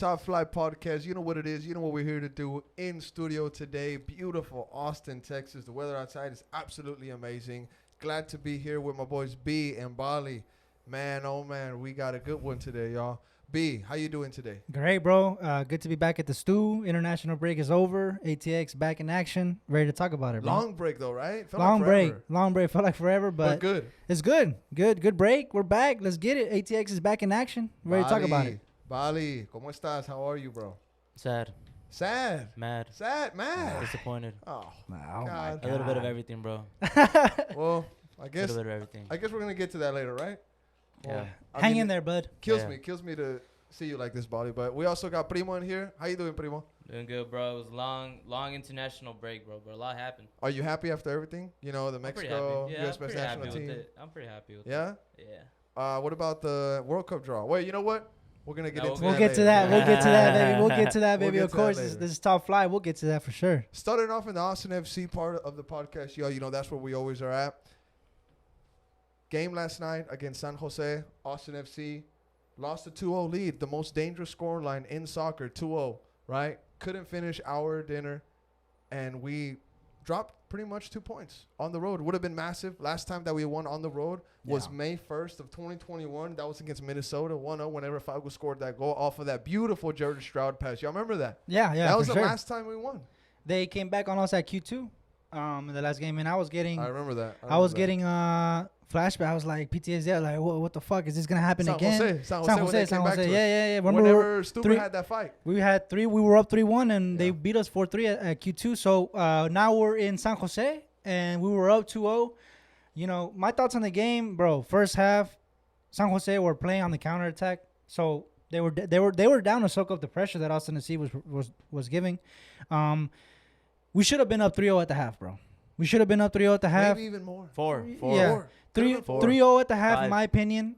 Top Flight Podcast. You know what it is. You know what we're here to do in studio today. Beautiful Austin, Texas. The weather outside is absolutely amazing. Glad to be here with my boys B and Bali. Man, oh man, we got a good one today, y'all. B, how you doing today? Great, bro. Good to be back at the stew. International break is over. ATX back in action. Ready to talk about it, bro. Long break, though, right? Felt Long like break. forever. Long break. Felt like forever, but good. it's good. Good break. We're back. Let's get it. ATX is back in action. Ready to talk about it. Bali, ¿cómo estás? How are you, bro? Sad. Sad. Mad. Sad, mad. Disappointed. Oh, Oh, God. A little bit of everything, bro. Well, A little bit of everything. I guess we're gonna get to that later, right? Yeah. Hang in there, bud. Kills me to see you like this, Bali. But we also got Primo in here. How you doing, Primo? Doing good, bro. It was long international break, bro. But a lot happened. Are you happy after everything? You know, the Mexico, US I'm pretty national happy team. with it. I'm pretty happy with Yeah? it. Yeah. What about the World Cup draw? Wait, you know what? We're gonna get into We'll that get later. to that. We'll get to that, baby. We'll get to that, We'll baby. get Of to that course, later. this is top flight. We'll get to that for sure. Starting off in the Austin FC part of the podcast, y'all. You know that's where we always are at. Game last night against San Jose. Austin FC lost a 2-0 lead. The most dangerous score line in soccer, 2-0, right? Couldn't finish our dinner, and we dropped pretty much 2 points on the road. Would have been massive. Last time that we won on the road was May 1st of 2021. That was against Minnesota, 1-0 whenever Fago scored that goal off of that beautiful Jordan Stroud pass. Y'all remember that? Yeah. That was for the sure. last time we won. They came back on us at Q2 in the last game, and I was getting I remember that. I was getting flashback. I was like PTSD. Like, what the fuck is this gonna happen again? San Jose. San Jose. Yeah. Whenever Stuber had that fight. We were up 3-1, and they beat us 4-3 at Q2. So now we're in San Jose, and we were up 2-0. You know, my thoughts on the game, bro. First half, San Jose were playing on the counterattack, so they were down to soak up the pressure that Austin FC was giving. We should have been up 3-0 at the half, bro. We should have been up 3-0 at the half. Maybe even more. Four. Yeah. 3-0 at the half, in my opinion.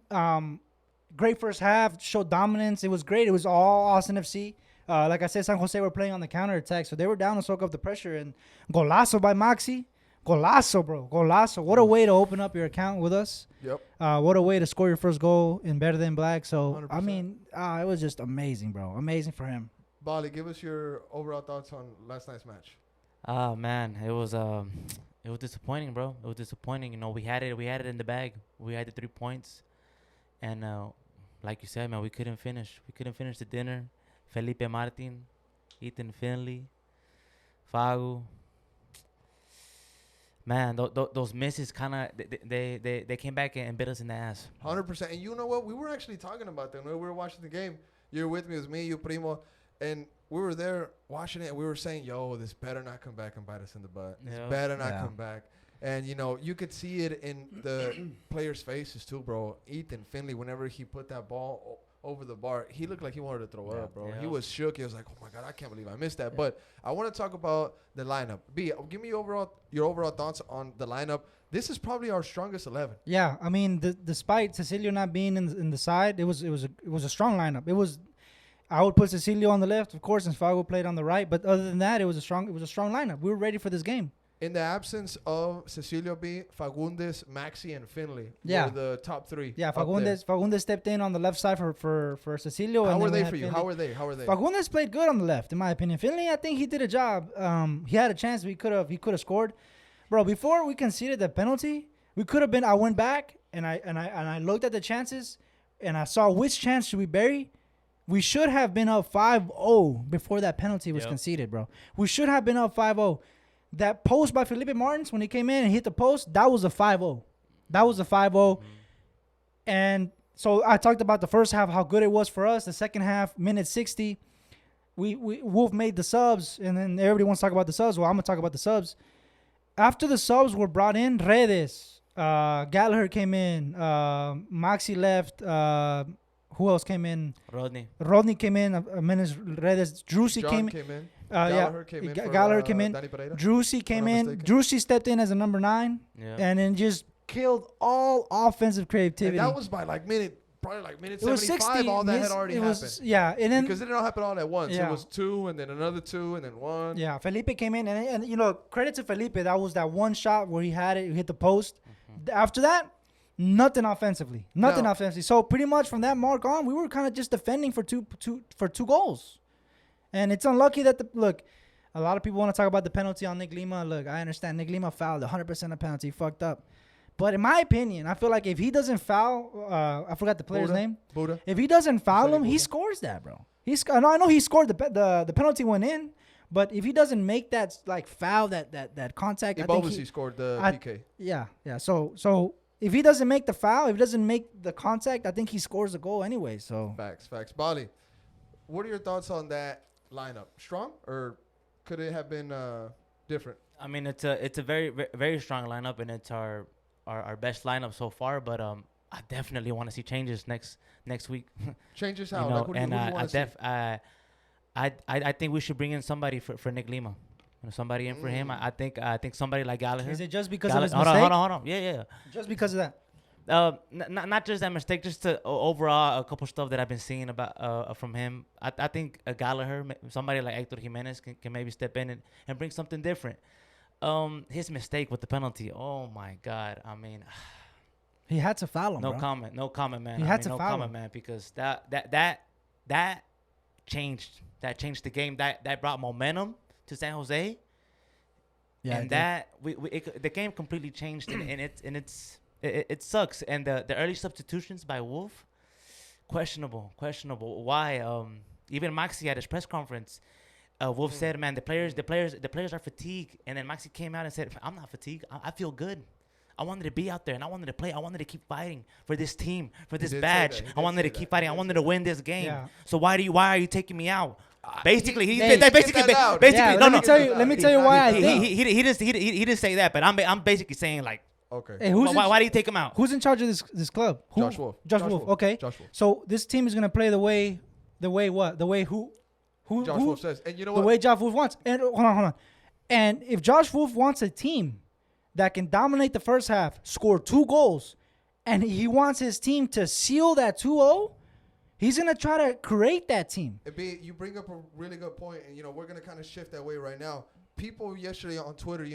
Great first half, showed dominance. It was great. It was all Austin FC. Like I said, San Jose were playing on the counterattack, so they were down to soak up the pressure. And golazo by Maxi. Golazo, bro. Golazo. What a way to open up your account with us. Yep. What a way to score your first goal in Verde and Black. So, 100%. I mean, it was just amazing, bro. Amazing for him. Bali, give us your overall thoughts on last night's match. Man, it was disappointing, bro. It was disappointing. You know, we had it in the bag. We had the 3 points, and like you said, man, we couldn't finish. We couldn't finish the dinner. Felipe Martin, Ethan Finley, Fagu. Man, those misses kind of they came back and bit us in the ass. 100%. And you know what? We were actually talking about that when we were watching the game. You were with me. It was me, you, Primo, and we were there watching it, and we were saying, yo, this better not come back and bite us in the butt. This better not come back. And, you know, you could see it in the players' faces too, bro. Ethan Finley, whenever he put that ball over the bar, he looked like he wanted to throw up, bro. Yeah. He was shook. He was like, oh, my God, I can't believe I missed that. But I want to talk about the lineup. B, give me your overall thoughts on the lineup. This is probably our strongest 11. Yeah, I mean, despite Cecilio not being in the side, it was a strong lineup. I would put Cecilio on the left, of course, and Fago played on the right. But other than that, it was a strong lineup. We were ready for this game. In the absence of Cecilio B, Fagundes, Maxi, and Finley were the top three. Yeah, Fagundes stepped in on the left side for Cecilio. How were they for you? How were they? Fagundes played good on the left, in my opinion. Finley, I think he did a job. He had a chance. He could have scored, bro. Before we conceded the penalty, we could have been. I went back and I looked at the chances, and I saw which chance should we bury. We should have been up 5-0 before that penalty was conceded, bro. We should have been up 5-0. That post by Felipe Martins, when he came in and hit the post, that was a 5-0. And so I talked about the first half, how good it was for us. The second half, minute 60, Wolf made the subs, and then everybody wants to talk about the subs. Well, I'm going to talk about the subs. After the subs were brought in, Redes, Gallagher came in, Maxi left, who else came in? Rodney came in. Redes. Drusy came in. Gallagher came in. Gallagher came in. Drusy came in. Drusy stepped in as a number 9, and then just killed all offensive creativity. And that was by probably minute 75. All that had already happened. Yeah, and then because it didn't happen all at once. It was 2, and then another 2, and then 1. Yeah, Felipe came in, and you know, credit to Felipe. That was that one shot where he had it, he hit the post. After that, Nothing offensively. Nothing No. offensively. So pretty much from that mark on, we were kind of just defending for two goals. And it's unlucky that look, a lot of people want to talk about the penalty on Nick Lima. Look, I understand Nick Lima fouled 100% of penalty, fucked up. But in my opinion, I feel like if he doesn't foul, I forgot the player's name. Buddha. If he doesn't foul him, he Buddha. scores that, bro. I know he scored the penalty went in, but if he doesn't make that like foul, that contact, I think he scored the PK. Yeah. So if he doesn't make the foul, if he doesn't make the contact, I think he scores the goal anyway. So Facts. Bali, what are your thoughts on that lineup? Strong, or could it have been different? I mean, it's a very very strong lineup, and it's our best lineup so far. But I definitely want to see changes next week. Changes how? You know, Like, who do you want to see? I think we should bring in somebody for Nick Lima. You know, somebody in for him. I think somebody like Gallagher. is it just because of his Hold mistake? on. Yeah. Just because of that? Not just that mistake, just overall a couple stuff that I've been seeing about from him. I think Gallagher, somebody like Hector Jimenez can maybe step in and bring something different. His mistake with the penalty. Oh my God. I mean, He had to foul him. no bro. comment, man. He had to no foul comment, him. man, because that changed the game. That brought momentum to San Jose. Yeah, And the game completely changed, and it sucks. And the early substitutions by Wolf, questionable. Why? Even Maxi at his press conference, Wolf said, "Man, the players are fatigued." And then Maxi came out and said, "I'm not fatigued. I feel good. I wanted to be out there, and I wanted to play. I wanted to keep fighting for this team, for this did say badge. that. He I did wanted say to keep that. fighting. I wanted to win this game. Yeah. So why are you taking me out?" Basically, he Hey, did that. get that out. Basically, Yeah, no. let me tell you why I think. He didn't say that, but I'm basically saying like, Okay. Hey, why do you take him out? Who's in charge of this club? Josh Wolf. Josh Wolf. Okay. Josh Wolf. So this team is gonna play the way what? The way who? Josh Wolf says, and you know The what? way Josh Wolf wants. And hold on. And if Josh Wolf wants a team that can dominate the first half, score 2 goals, and he wants his team to seal that 2-0, he's gonna try to create that team. You bring up a really good point, and we're gonna kind of shift that way right now. People yesterday on Twitter,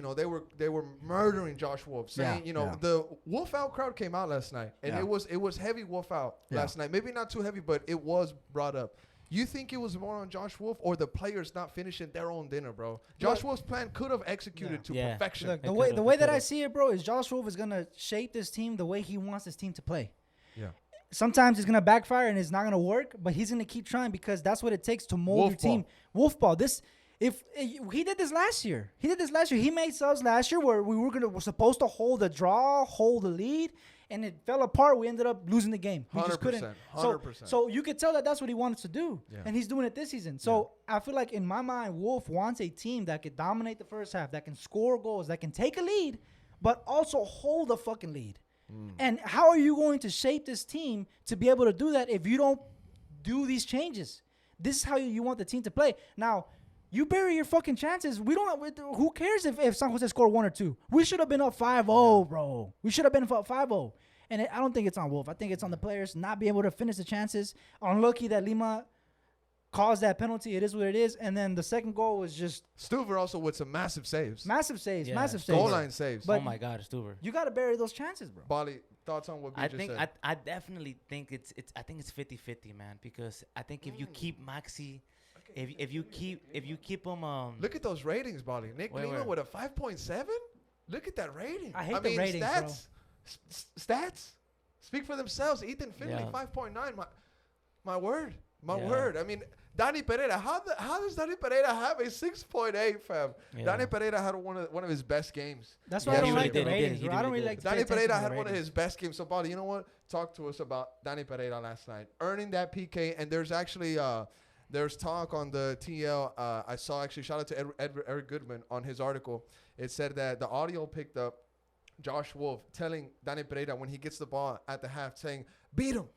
they were murdering Josh Wolf, saying, the Wolf Out crowd came out last night, and Yeah. it was heavy Wolf Out last night. Maybe not too heavy, but it was brought up. You think it was more on Josh Wolf or the players not finishing their own dinner, bro? Josh Wolf's plan could have executed to Yeah. perfection. Look, the It way that I could've. see it, bro, is Josh Wolf is gonna shape this team the way he wants his team to play. Yeah. Sometimes it's gonna backfire and it's not gonna work, but he's gonna keep trying because that's what it takes to mold Wolf your team. Wolf ball. If he did this last year, he made subs last year where we're supposed to hold the lead, and it fell apart. We ended up losing the game. We just couldn't. 100%. So you could tell that's what he wanted to do, Yeah. and he's doing it this season. So I feel like in my mind, Wolf wants a team that can dominate the first half, that can score goals, that can take a lead, but also hold the fucking lead. And how are you going to shape this team to be able to do that if you don't do these changes? This is how you want the team to play. Now, you bury your fucking chances. Who cares if San Jose scored 1 or 2? We should have been up 5-0, bro. We should have been up 5-0. And I don't think it's on Wolf. I think it's on the players not being able to finish the chances. Unlucky that Lima caused that penalty. It is what it is. And then the second goal was just Stuver also with some massive saves. massive saves. Yeah. Massive saves. Goal line saves. But- Oh my God, Stuber. You got to bury those chances, bro. Bali, thoughts on what B I just think said? I definitely think it's 50-50, man, because I think if you keep Maxi, if you keep him Look at those ratings, Bali. Nick Wait, Lima wait. with a 5.7? Look at that rating. I hate the ratings, stats, stats speak for themselves. Ethan Finley, Yeah. 5.9. My word. Yeah. Word. I mean, Danny Pereira. How does Danny Pereira have a 6.8, fam? Yeah. Danny Pereira had one of his best games. That's Yeah, why I he don't really like the did, he did, ratings, he bro. I don't really really did. like to pay Danny attention Pereira to the had one of ratings. his best games. So, Bali, you know what? Talk to us about Danny Pereira last night. Earning that PK, and there's actually there's talk on the TL. I saw actually, shout out to Eric Goodman on his article. It said that the audio picked up Josh Wolf telling Danny Pereira when he gets the ball at the half, saying, beat him,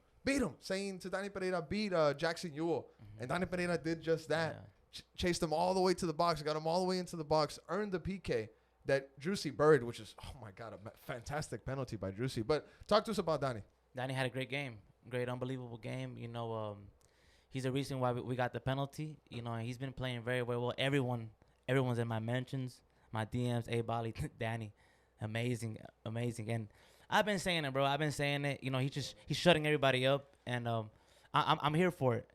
saying to Danny Pereira, beat Jackson Ewell. And Danny Pereira did just that. Yeah. Chased him all the way to the box, got him all the way into the box, earned the PK that Juicy buried, which is, oh my God, a fantastic penalty by Juicy. But talk to us about Danny. Danny had a great game, great unbelievable game. He's the reason why we got the penalty. And he's been playing very, very well. Everyone's in my mentions, my DMs. Hey, Bali, Danny, amazing. And I've been saying it, bro. I've been saying it. You know, he's shutting everybody up, and I'm here for it.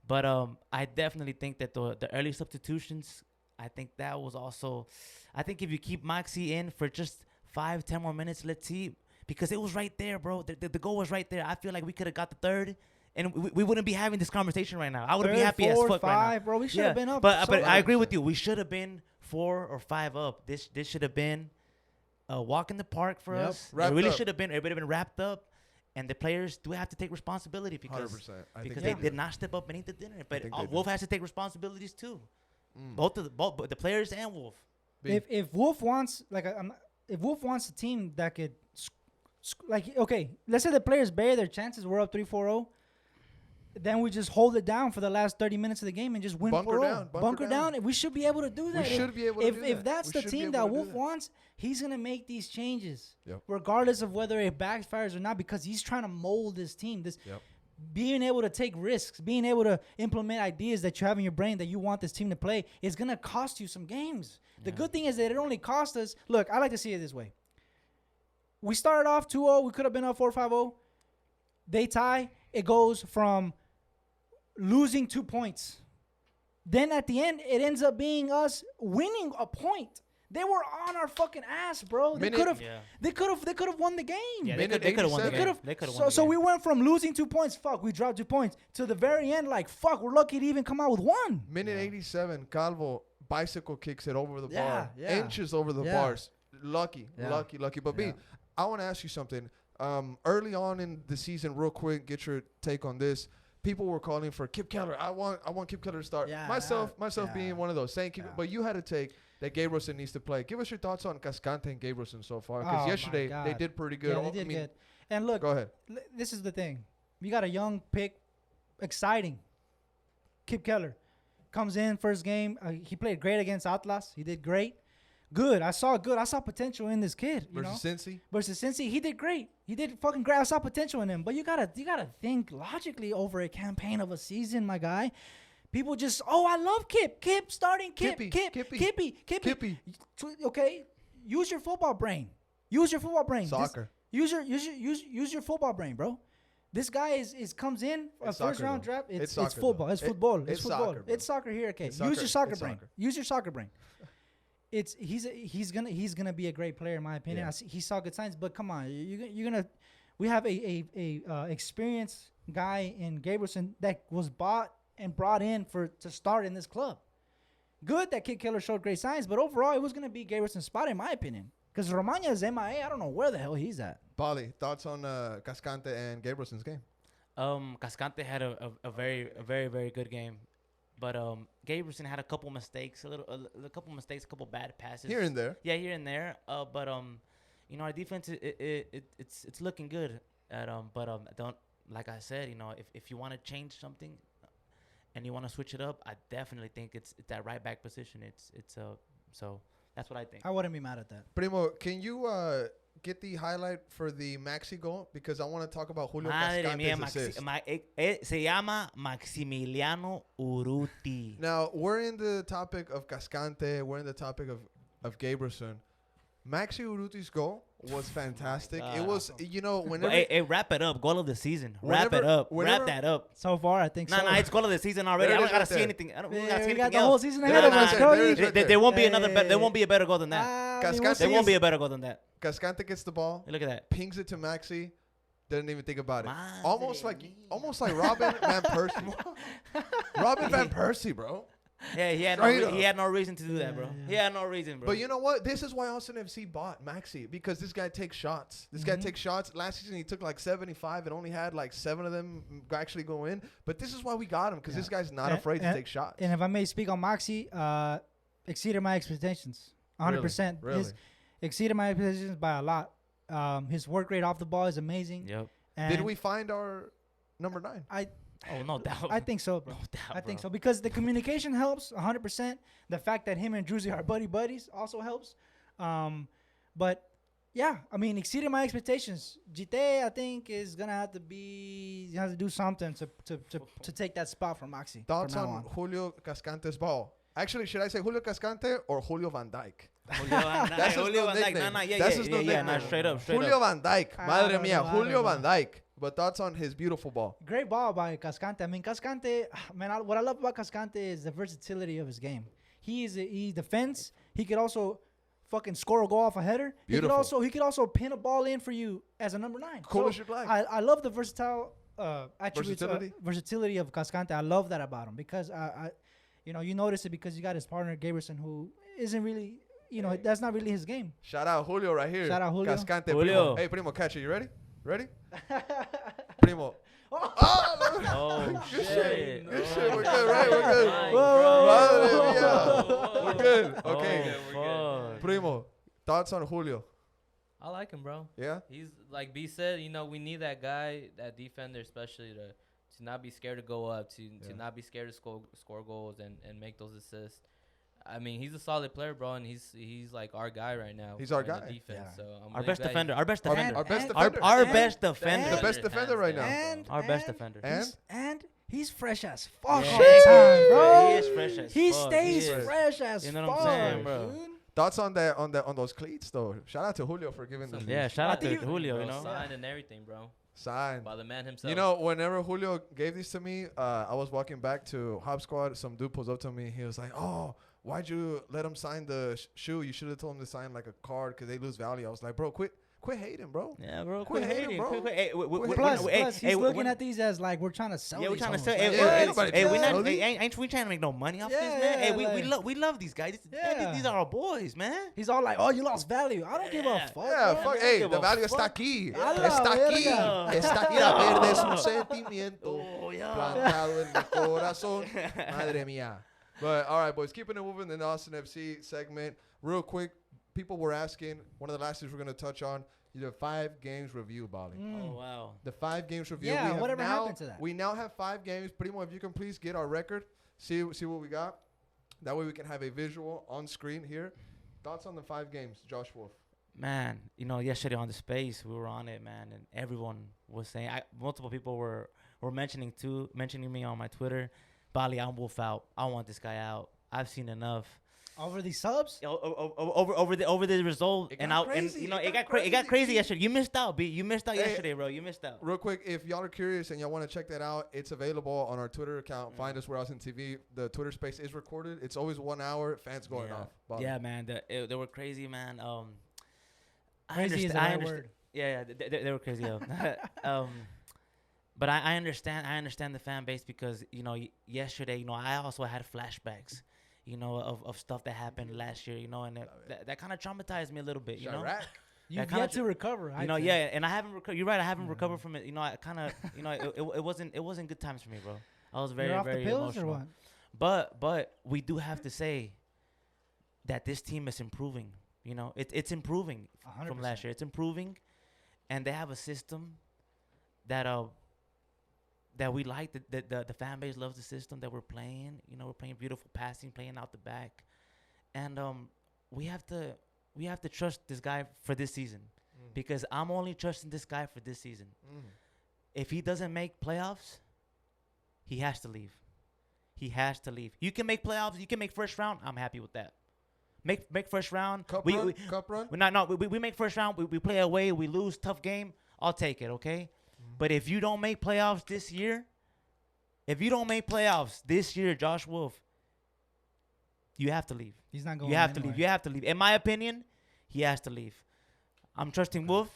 But I definitely think that the early substitutions, I think that was also, I think if you keep Maxi in for just 5-10 more minutes, let's see, because it was right there, bro. The goal was right there. I feel like we could have got the third, and we wouldn't be having this conversation right now. I would be happy as fuck right now. Bro, we should have been up. But I agree with you. We should have been 4 or 5 up. This should have been a walk in the park for us. It really should have been. It would have been wrapped up. And the players do have to take responsibility because they did not step up and eat the dinner. But Wolf has to take responsibilities too. Both the players and Wolf. If Wolf wants if Wolf wants a team that could okay, let's say the players bury their chances, we're up 3-4-0. Then we just hold it down for the last 30 minutes of the game and just win 4-0. Bunker down. We should be able to do that. We should be able to do that. If that's the team that Wolf wants, he's going to make these changes. Regardless of whether it backfires or not, because he's trying to mold this team. Being able to take risks, being able to implement ideas that you have in your brain that you want this team to play is going to cost you some games. The good thing is that it only cost us. Look, I like to see it this way. We started off 2-0. We could have been up 4-5-0. They tie. It goes from losing 2 points. Then at the end, it ends up being us winning a point. They were on our fucking ass, bro. They could have won the game. Yeah, they could have won the game. So we went from losing 2 points, we dropped 2 points, to the very end, we're lucky to even come out with 1. Minute 87, Calvo bicycle kicks it over the bar. Inches over the bars. Lucky. But B, I want to ask you something. Early on in the season, real quick, get your take on this. People were calling for Kip Keller. I want Kip Keller to start. Myself being one of those, saying but you had to take that Gabrielson needs to play. Give us your thoughts on Cascante and Gabrielson so far, because yesterday they did pretty good. Yeah, they did good. And look, go ahead. This is the thing. We got a young pick, exciting. Kip Keller comes in first game. He played great against Atlas. He did great. Good. I saw potential in this kid. Versus Cincy, he did great. He did fucking great. I saw potential in him. But you gotta think logically over a campaign of a season, my guy. People just, I love Kip. Kip starting Kip. Kippy. Okay, use your football brain. Soccer. Use your football brain, bro. This guy comes in a first round draft. It's football. It's football. It's football. It's soccer here. Okay, use your soccer brain. Use your soccer brain. He's gonna be a great player in my opinion. He saw good signs, but come on, we have a experienced guy in Gabrielson that was bought and brought in to start in this club. Good that Kid Keller showed great signs, but overall it was gonna be Gabrielson's spot in my opinion. Because Romagna is MIA. I don't know where the hell he's at. Bali, thoughts on Cascante and Gabrielson's game? Cascante had a very very good game. But Gabrielson had a couple mistakes, a couple bad passes here and there. Yeah, here and there. But our defense it's looking good. Don't, like I said, if you want to change something and you want to switch it up, I definitely think it's that right back position. So that's what I think. I wouldn't be mad at that. Primo, can you get the highlight for the Maxi goal? Because I want to talk about Julio Cascante's assist. Se llama Maximiliano Urruti. Now, we're in the topic of Cascante. We're in the topic of Gabrielson. Maxi Urruti's goal was fantastic. It was, whenever... Hey, wrap it up. Goal of the season. Wrap it up. Wrap that up. So far, I think so. No, it's goal of the season already. I don't got to see anything. I don't got to see anything else. The whole season ahead of us, Cody. There won't be there won't be a better goal than that. There won't be a better goal than that. Cascante gets the ball. Look at that. Pings it to Maxi. Doesn't even think about it. Almost like Robin Van Persie. Robin Van Persie, bro. Yeah, he had no reason to do that, bro. He had no reason, bro. But you know what? This is why Austin FC bought Maxi, because this guy takes shots. Last season he took 75 and only had 7 of them actually go in. But this is why we got him, because this guy's not afraid to take shots. And if I may speak on Maxi, exceeded my expectations, 100%. Really? Exceeded my expectations by a lot. His work rate off the ball is amazing. Yep. And did we find our number 9? No doubt. I think so, bro. I think so, because the communication helps 100%. The fact that him and Druzy are buddies also helps. But yeah, I mean, exceeded my expectations. Gite, I think, is gonna have to do something to take that spot from Maxi. Thoughts on Julio Cascante's ball? Actually, should I say Julio Cascante or Julio Van Dijk? Julio Van Dijk. That's his Julio new Van Dijk. nickname. Nah, yeah, That's yeah, his yeah, new yeah. Nah, nickname. straight up, straight Julio up. Van Dijk. I Madre don't mía. know, I don't Julio know. Van Dijk. But thoughts on his beautiful ball? Great ball by Cascante. I mean, Cascante, man, what I love about Cascante is the versatility of his game. He defends. He could also fucking score a goal off a header. Beautiful. He could also pin a ball in for you as a number 9. Cool as you'd like. I love the versatile attributes, Versatility? versatility of Cascante. I love that about him because you notice it because you got his partner Gabrielson who isn't really, that's not really his game. Shout out Julio right here. Shout out Julio. Cascante. Julio. Primo. Hey, Primo, catch it. You ready? Ready? Primo. Oh, Good shit. shit. Good shit. We're Oh, good, right? We're good. my Whoa. Madre God. mía. We're good. Okay. Oh, fuck. Primo, thoughts on Julio? I like him, bro. Yeah? He's like B said, we need that guy, that defender, especially to not be scared to go up, to not be scared to score goals and make those assists. I mean, he's a solid player, bro, and he's like our guy right now. He's our in the guy. defense, Yeah. so I'm Our really best glad defender. he's- Our best defender. Our best And- defender. Our And- best defender. The best defender right now. And Our best defender. And? And he's fresh as fuck Yeah. all the time, bro. He is fresh as He fuck. stays He is. fresh as You know fuck, what I'm saying, bro? dude. Thoughts on that on those cleats though. Shout out to Julio for giving them Yeah, shout I out to think Julio, bro, you know. signed and everything, bro, sign. by the man himself. You know, whenever Julio gave these to me, I was walking back to Hop Squad. Some dude pulls up to me. He was like, "Oh, why'd you let him sign the shoe? You should have told him to sign like a card because they lose value." I was like, "Bro, quit hating, bro." Yeah, bro. Quit hating, bro. Hey, Plus, he's looking at these as like we're trying to sell. Yeah, we're these trying to hoes, sell. like, Yeah, Hey, ain't nobody hey, we trying to not. sell Hey, ain't we trying to make no money off this, Yeah, man? Hey, yeah, we love these guys. Yeah. These are our boys, man. He's all like, "Oh, you lost value." I don't give a Yeah. fuck. Yeah, bro. fuck. don't Hey, give the a value fuck. está aquí. A la Está aquí. verga. Está aquí. La verde es un sentimiento Oh, yeah. plantado en mi corazón. Madre mía. But all right, boys, keeping it moving in the Austin FC segment. Real quick, people were asking, one of the last things we're going to touch on, the 5 games review, Bali. Oh wow. The 5 games review. Yeah, We have whatever now, happened to that? We now have 5 games. Primo, if you can please get our record, see what we got. That way we can have a visual on screen here. Thoughts on the 5 games, Josh Wolf? Man, yesterday on the space we were on it, man, and everyone was saying. Multiple people were mentioning me on my Twitter. Bali, I'm Wolf out. I want this guy out. I've seen enough. Over these subs. Over the result, It and got out, and crazy. you know, It it got got crazy crazy. yesterday. You missed out, B. You missed out Hey, yesterday, bro. You missed out. Real quick, if y'all are curious and y'all want to check that out, it's available on our Twitter account. Find us, Warehouse and TV. The Twitter space is recorded. It's always 1 hour. Fans going Yeah. off. Bali. Yeah, man. They were crazy, man. Crazy is the right word. Yeah, they were crazy. But I understand the fan base because yesterday I also had flashbacks, of stuff that happened last year, and that kind of traumatized me a little bit, Chirac. You've kinda yet to recover. I'd say. yeah, and I haven't recovered. You're right, I haven't recovered from it. I kind of, it wasn't good times for me, bro. I was very You're off very the pills emotional. or what? But we do have to say that this team is improving. It's improving from 100%. last year. It's improving, and they have a system that we like. The fan base loves the system that we're playing. We're playing beautiful passing, playing out the back, and we have to trust this guy for this season because I'm only trusting this guy for this season. If he doesn't make playoffs, he has to leave. He has to leave. You can make playoffs. You can make first round. I'm happy with that. Make first round. Cup run? We make first round. We play away. We lose. Tough game. I'll take it. Okay. But if you don't make playoffs this year, Josh Wolf, you have to leave. He's not going. You have to anywhere. leave. You have to leave. In my opinion, he has to leave. I'm trusting Wolf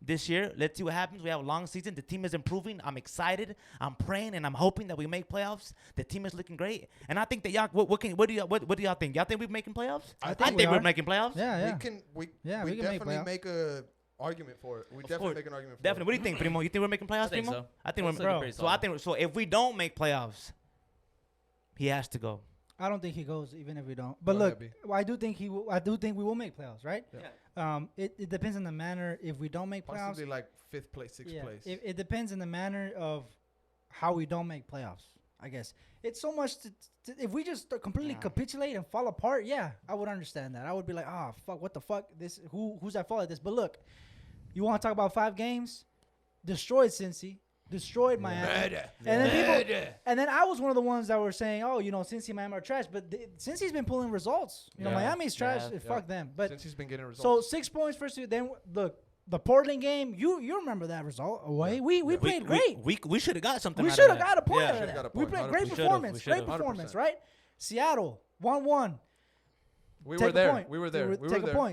this year. Let's see what happens. We have a long season. The team is improving. I'm excited. I'm praying and I'm hoping that we make playoffs. The team is looking great, and I think that y'all. What do y'all think? Y'all think we're making playoffs? I I think think we we're are. making playoffs. Yeah. We Yeah, we we can make definitely playoffs. make a argument for it. We definitely course. make an argument for Definitely. it. What do you think, Primo? You think we're making playoffs, I think Primo? so. I think That's we're looking pretty so. I solid. think so. If we don't make playoffs, he has to go. I don't think he goes even if we don't. But Go look, ahead, B. I do think he will. I do think we will make playoffs, right? Yeah. It depends on the manner. If we don't make playoffs, Possibly like 5th place, 6th place. It depends on the manner of how we don't make playoffs. I guess it's so much. If we just completely Yeah. capitulate and fall apart, yeah, I would understand that. I would be like, fuck, what the fuck? This who's at fault at this? But look, you want to talk about 5 games? Destroyed Cincy, destroyed Miami. And then and then I was one of the ones that were saying, oh, Cincy, Miami are trash. But since he's been pulling results, Miami's trash. Fuck them. But since he's been getting results. So 6 points first. Then look, the Portland game. You remember that result away? We played great. We should have got something. We should have got a point out of got a that. point. We played great 100%. performance. We Great should've. performance, 100%. right? Seattle 1-1. We were there.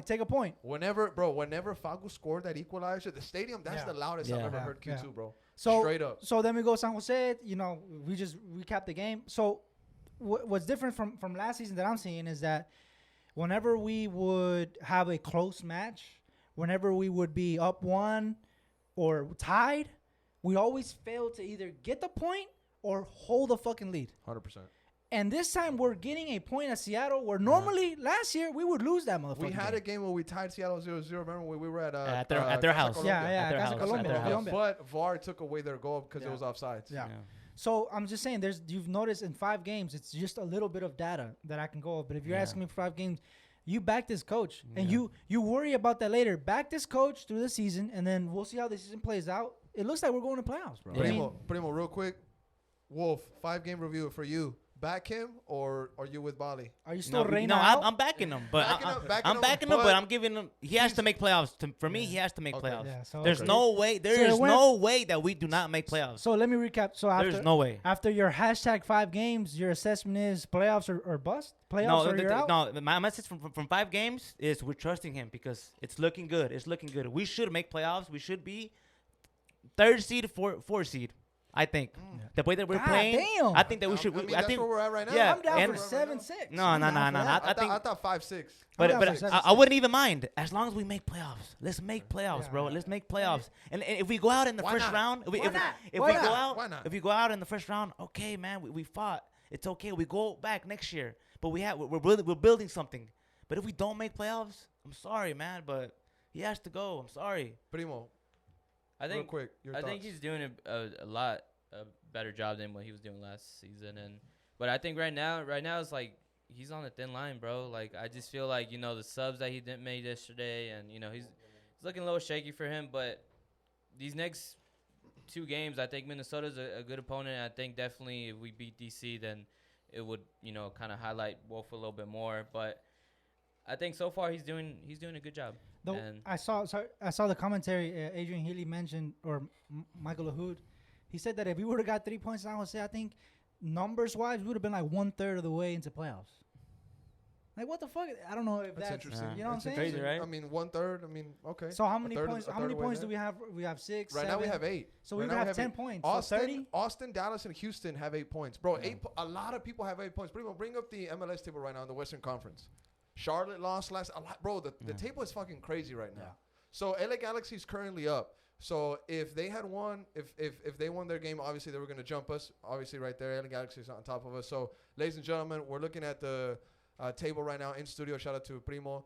Take a point. Whenever Fagu scored that equalizer, the stadium, that's the loudest I've ever heard Q2, bro. So, straight up. So then we go San Jose. We just recapped the game. So what's different from last season that I'm seeing is that whenever we would have a close match, whenever we would be up 1 or tied, we always fail to either get the point or hold the fucking lead. 100%. And this time we're getting a point at Seattle where normally last year we would lose that motherfucker. We had a game where we tied Seattle 0-0. Remember when we were at their house? Yeah, their Casa house. Colombia. At their house. But VAR took away their goal because it was offsides. Yeah. So I'm just saying, you've noticed in 5 games, it's just a little bit of data that I can go over. But if you're asking me for 5 games, you back this coach, and you worry about that later. Back this coach through the season, and then we'll see how the season plays out. It looks like we're going to playoffs, bro. Primo, real quick, Wolf, 5-game review for you. Back him, or are you with Bali? Are you still Reina? No, out? I'm backing him, but I'm backing him, but I'm giving him. He has to make playoffs. For me, he has to make playoffs. Yeah, so there's no way. There is no way that we do not make playoffs. So let me recap. So there's no way. After your hashtag 5 games, your assessment is playoffs or bust. Playoffs or you're out. No, my message from 5 games is we're trusting him because it's looking good. It's looking good. We should make playoffs. We should be 3rd seed, 4th seed. I think the way that we're playing, I think that we should. I think where we're at right now. Yeah, I'm down for 7-6. No. I thought 5-6. But I wouldn't even mind as long as we make playoffs. Let's make playoffs, bro. Let's make playoffs. And if we go out in the first round, if we go out in the first round, okay, man, we fought. It's okay. We go back next year, but we're building something. But if we don't make playoffs, I'm sorry, man, but he has to go. I'm sorry, Primo. I think real quick, I think he's doing a better job than what he was doing last season, but I think right now it's like he's on a thin line, bro. Like I just feel like the subs that he didn't make yesterday, and he's looking a little shaky for him. But these next 2 games, I think Minnesota's a good opponent. I think definitely if we beat DC, then it would kind of highlight Wolf a little bit more. But I think so far he's doing a good job. I saw the commentary Adrian Healy mentioned, or Michael Lahoud. He said that if we would have got 3 points in San Jose, I think numbers-wise, we would have been like 1/3 of the way into playoffs. Like, what the fuck? I don't know if that's interesting. You know what I'm saying? Crazy, right? I mean, 1/3. I mean, okay. So how many points? How many points do we have? We have 6. Right 7? now we have 8. So we would have 10 points. Austin, so 30. Austin, Dallas, and Houston have 8 points, bro. A lot of people have 8 points. Bring up the MLS table right now in the Western Conference. Charlotte lost last. Bro, the table is fucking crazy right now. Yeah. So LA Galaxy is currently up. So if they had won, if they won their game, obviously they were going to jump us. Obviously right there, LA Galaxy is on top of us. So ladies and gentlemen, we're looking at the table right now in studio. Shout out to Primo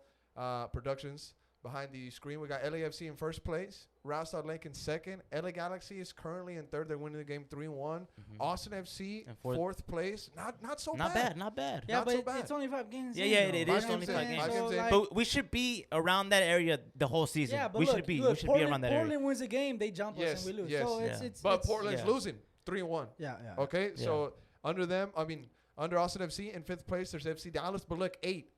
Productions behind the screen. We got LAFC in first place, Roustar Lake in second. LA Galaxy is currently in third. They're winning the game 3-1. Austin FC in fourth place. Not so bad. Not bad. Yeah, not but so bad. it's only 5 games. Yeah, it is only 5 games. So But we should be around that area the whole season. Yeah, but we look, should be around that area. Portland wins a game, they jump us and we lose. Yes, so it's Portland's losing 3-1. Yeah. Okay, so under them, under Austin FC in 5th place, there's FC Dallas. But look, 8,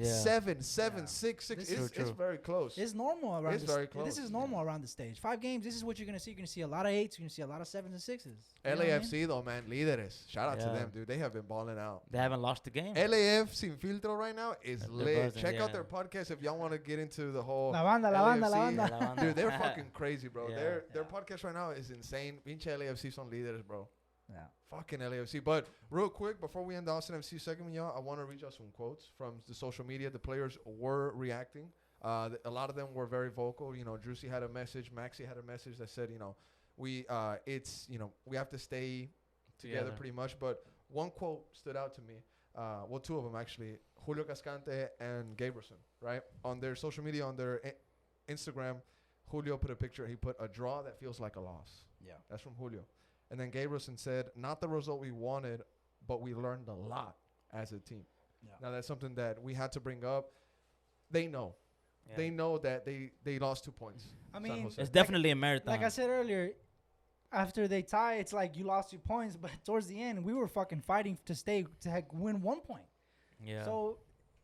7, 6. It's very close. It's normal around. It's very close. This is normal around the stage. 5 games. This is what you're gonna see. You're gonna see a lot of 8s. You're gonna see a lot of 7s and 6s. LAFC though, man, líderes. Shout out to them, dude. They have been balling out. They haven't lost the game. LAF Sin Filtro right now is lit. Check out their podcast if y'all want to get into the whole La banda. Dude, they're fucking crazy, bro. Their podcast right now is insane. Pinche LAFC son líderes, bro. Yeah. Fucking LAFC. But real quick, before we end the Austin FC segment, y'all, I want to read y'all some quotes from the social media. The players were reacting. A lot of them were very vocal. Drusy had a message. Maxi had a message that said, we have to stay together pretty much. But one quote stood out to me. 2 of them actually. Julio Cascante and Gabrielson, right? On their social media, on their Instagram, Julio put a picture. He put a draw that feels like a loss. Yeah. That's from Julio. And then Gabrielson said, not the result we wanted, but we learned a lot as a team. Yeah. Now, that's something that we had to bring up. They know. Yeah. They know that they lost 2 points. I mean, it's definitely a marathon. Like I said earlier, after they tie, it's like you lost 2 points, but towards the end, we were fucking fighting to win 1 point. Yeah. So,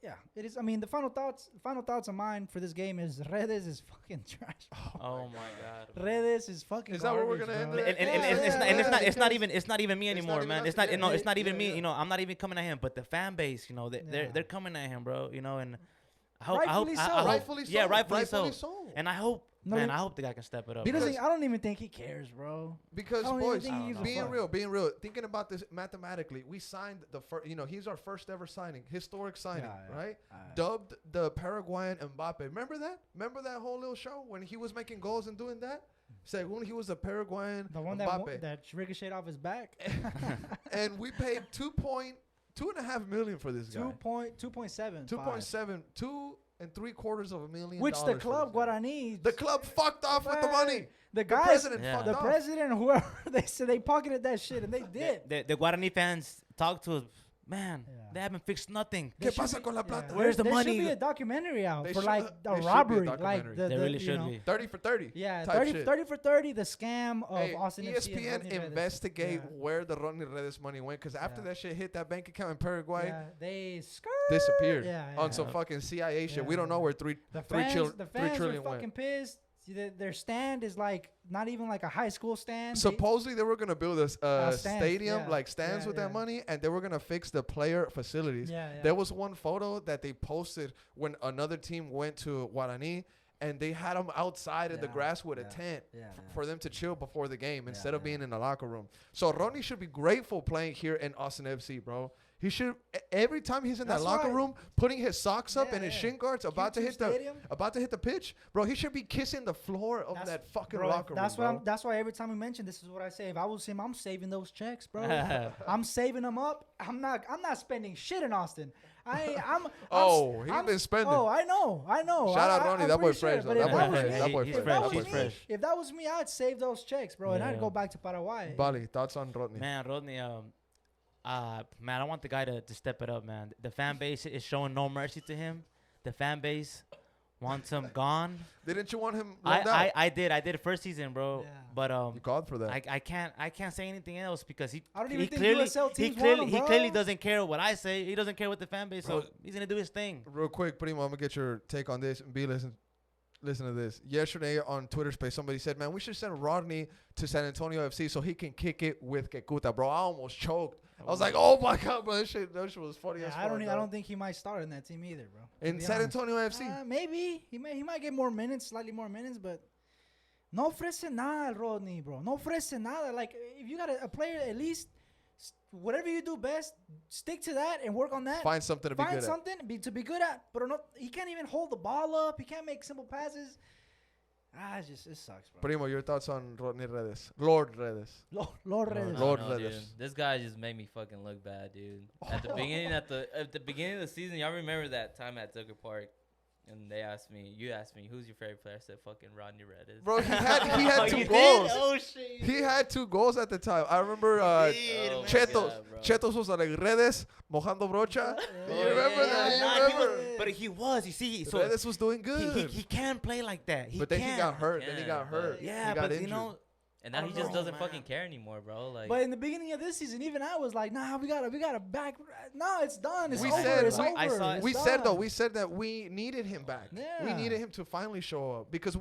yeah, it is. I mean, the final thoughts of mine for this game is Redes is fucking trash. Oh my God. Redes is fucking. Is that where we're garbage, gonna end bro. it? It's not even me anymore, even man. us? It's not Yeah, it's not even me. yeah. You know, I'm not even coming at him, but the fan base, you know, they're coming at him, bro. You know, and I hope Rightfully so. I hope, Rightfully so. yeah, rightfully Rightfully so. so. And I hope, No, man, I hope the guy can step it up. Because bro. I don't even think he cares, bro. Because I don't boys, even think he gives a fuck. being real, thinking about this mathematically, we signed the first. You know, he's our first ever signing, historic signing, Yeah. right? Dubbed the Paraguayan Mbappe. Remember that? Remember that whole little show when he was making goals and doing that? Según he was the Paraguayan The one Mbappe, that ricocheted off his back. and we paid 2.5 million for this guy. 2.7. 2.7, 2.75 million. Which the for club this guy. Guarani. The club fucked off with the money. The The guys, president Yeah. fucked the off. president, whoever they said they pocketed that shit, and they did. The Guarani fans talk to us, man. Yeah. They haven't fixed nothing. ¿Qué pasa con la plata? Where's the there money? should be a documentary out They for should- like there a should be a robbery, like documentary. the They really you should know. be. 30 for 30. Yeah, type 30, shit. 30 for 30, the scam of Hey, Austin FC and ESPN Rodney Redes. investigate Yeah. where the Rodney Redes money went because after Yeah. that shit hit that bank account in Paraguay, Yeah, they disappeared Yeah, on yeah. some fucking CIA shit. Yeah, We don't know yeah. where three The three fans, chil- the 3 fans are trillion fucking went. pissed. See, their stand is like not even like a high school stand. They- Supposedly they were gonna build a stands, stadium, yeah. like stands Yeah, with yeah. that money, and they were gonna fix the player facilities. yeah, yeah. There was one photo that they posted when another team went to Guarani, and they had them outside in the Yeah, grass with a yeah, tent yeah, for them to chill before the game instead of yeah. being in the locker room. So Ronnie should be grateful playing here in Austin FC, bro. He should every time he's in That's that locker why- room, putting his socks up Yeah, and his yeah. shin guards, about to Q2 hit Stadium. the pitch, bro. He should be kissing the floor of That's- that fucking Bro, locker that's room, what bro. that's why every time we mention this is what I say. If I was him, I'm saving those checks, bro. I'm saving them up. I'm not spending shit in Austin. Oh, he's been spending. Oh, I know. Shout out Ronnie, I'm that boy pretty sure, fresh, though. but if That boy that was fresh. me- That boy He's fresh. If that That was boy me, fresh. if that was me, I'd save those checks, bro, and I'd Yeah. go back to Paraguay. Bali, thoughts on Rodney? Man, Rodney, man, I want the guy to step it up, man. The fan base is showing no mercy to him. The fan base wants him gone. Didn't you want him loaned out? I did first season, bro. Yeah. But You called for that. I can't say anything else because I don't he even think clearly USL he teams want him, he bro. clearly doesn't care what I say. He doesn't care what the fan base. Bro. So he's gonna do his thing. Real quick, Primo, I'm gonna get your take on this and listen to this. Yesterday on Twitter Space, somebody said, "Man, we should send Rodney to San Antonio FC so he can kick it with Kekuta." Bro, I almost choked. I was like, "Oh my god, bro, that shit was funny Yeah, as I fuck." don't bro. think he might start in that team either, bro. to In be San honest. Antonio FC. Maybe he might get more minutes, slightly more minutes, but no ofrece nada, Rodney, bro. No ofrece nada. Like if you got a player, at least whatever you do best, stick to that and work on that. Find something to be Find good something to be good at. But no, he can't even hold the ball up. He can't make simple passes. It sucks, bro. at. Primo, your thoughts on Rodney Redes? Lord Redes. Lord Redes. Lord dude. Redes. This guy just made me fucking look bad, dude. At the beginning, at the beginning of the season, y'all remember that time at Tucker Park, and you asked me, who's your favorite player? I said fucking Rodney Redes. Bro, he had Oh, two you did? goals. Oh shit. He had 2 goals at the time. I remember Oh my Chetos. God, bro. Chetos was like Redes mojando brocha. Yeah. You remember that? Nah, You he was- remember? but he was. You see, so Redes was doing good. he can play like that. But then can. he got hurt. Then he Yeah, got hurt. Yeah, he got but injured. you know, And now I he don't just know, doesn't man. fucking care anymore, bro. Like, But in the beginning of this season, even I was like, nah, we gotta back. No, it's done. It's We over. said- it's we- over. I saw it. It's we said though, done. we said that we needed him back. We Yeah. needed him to finally show up because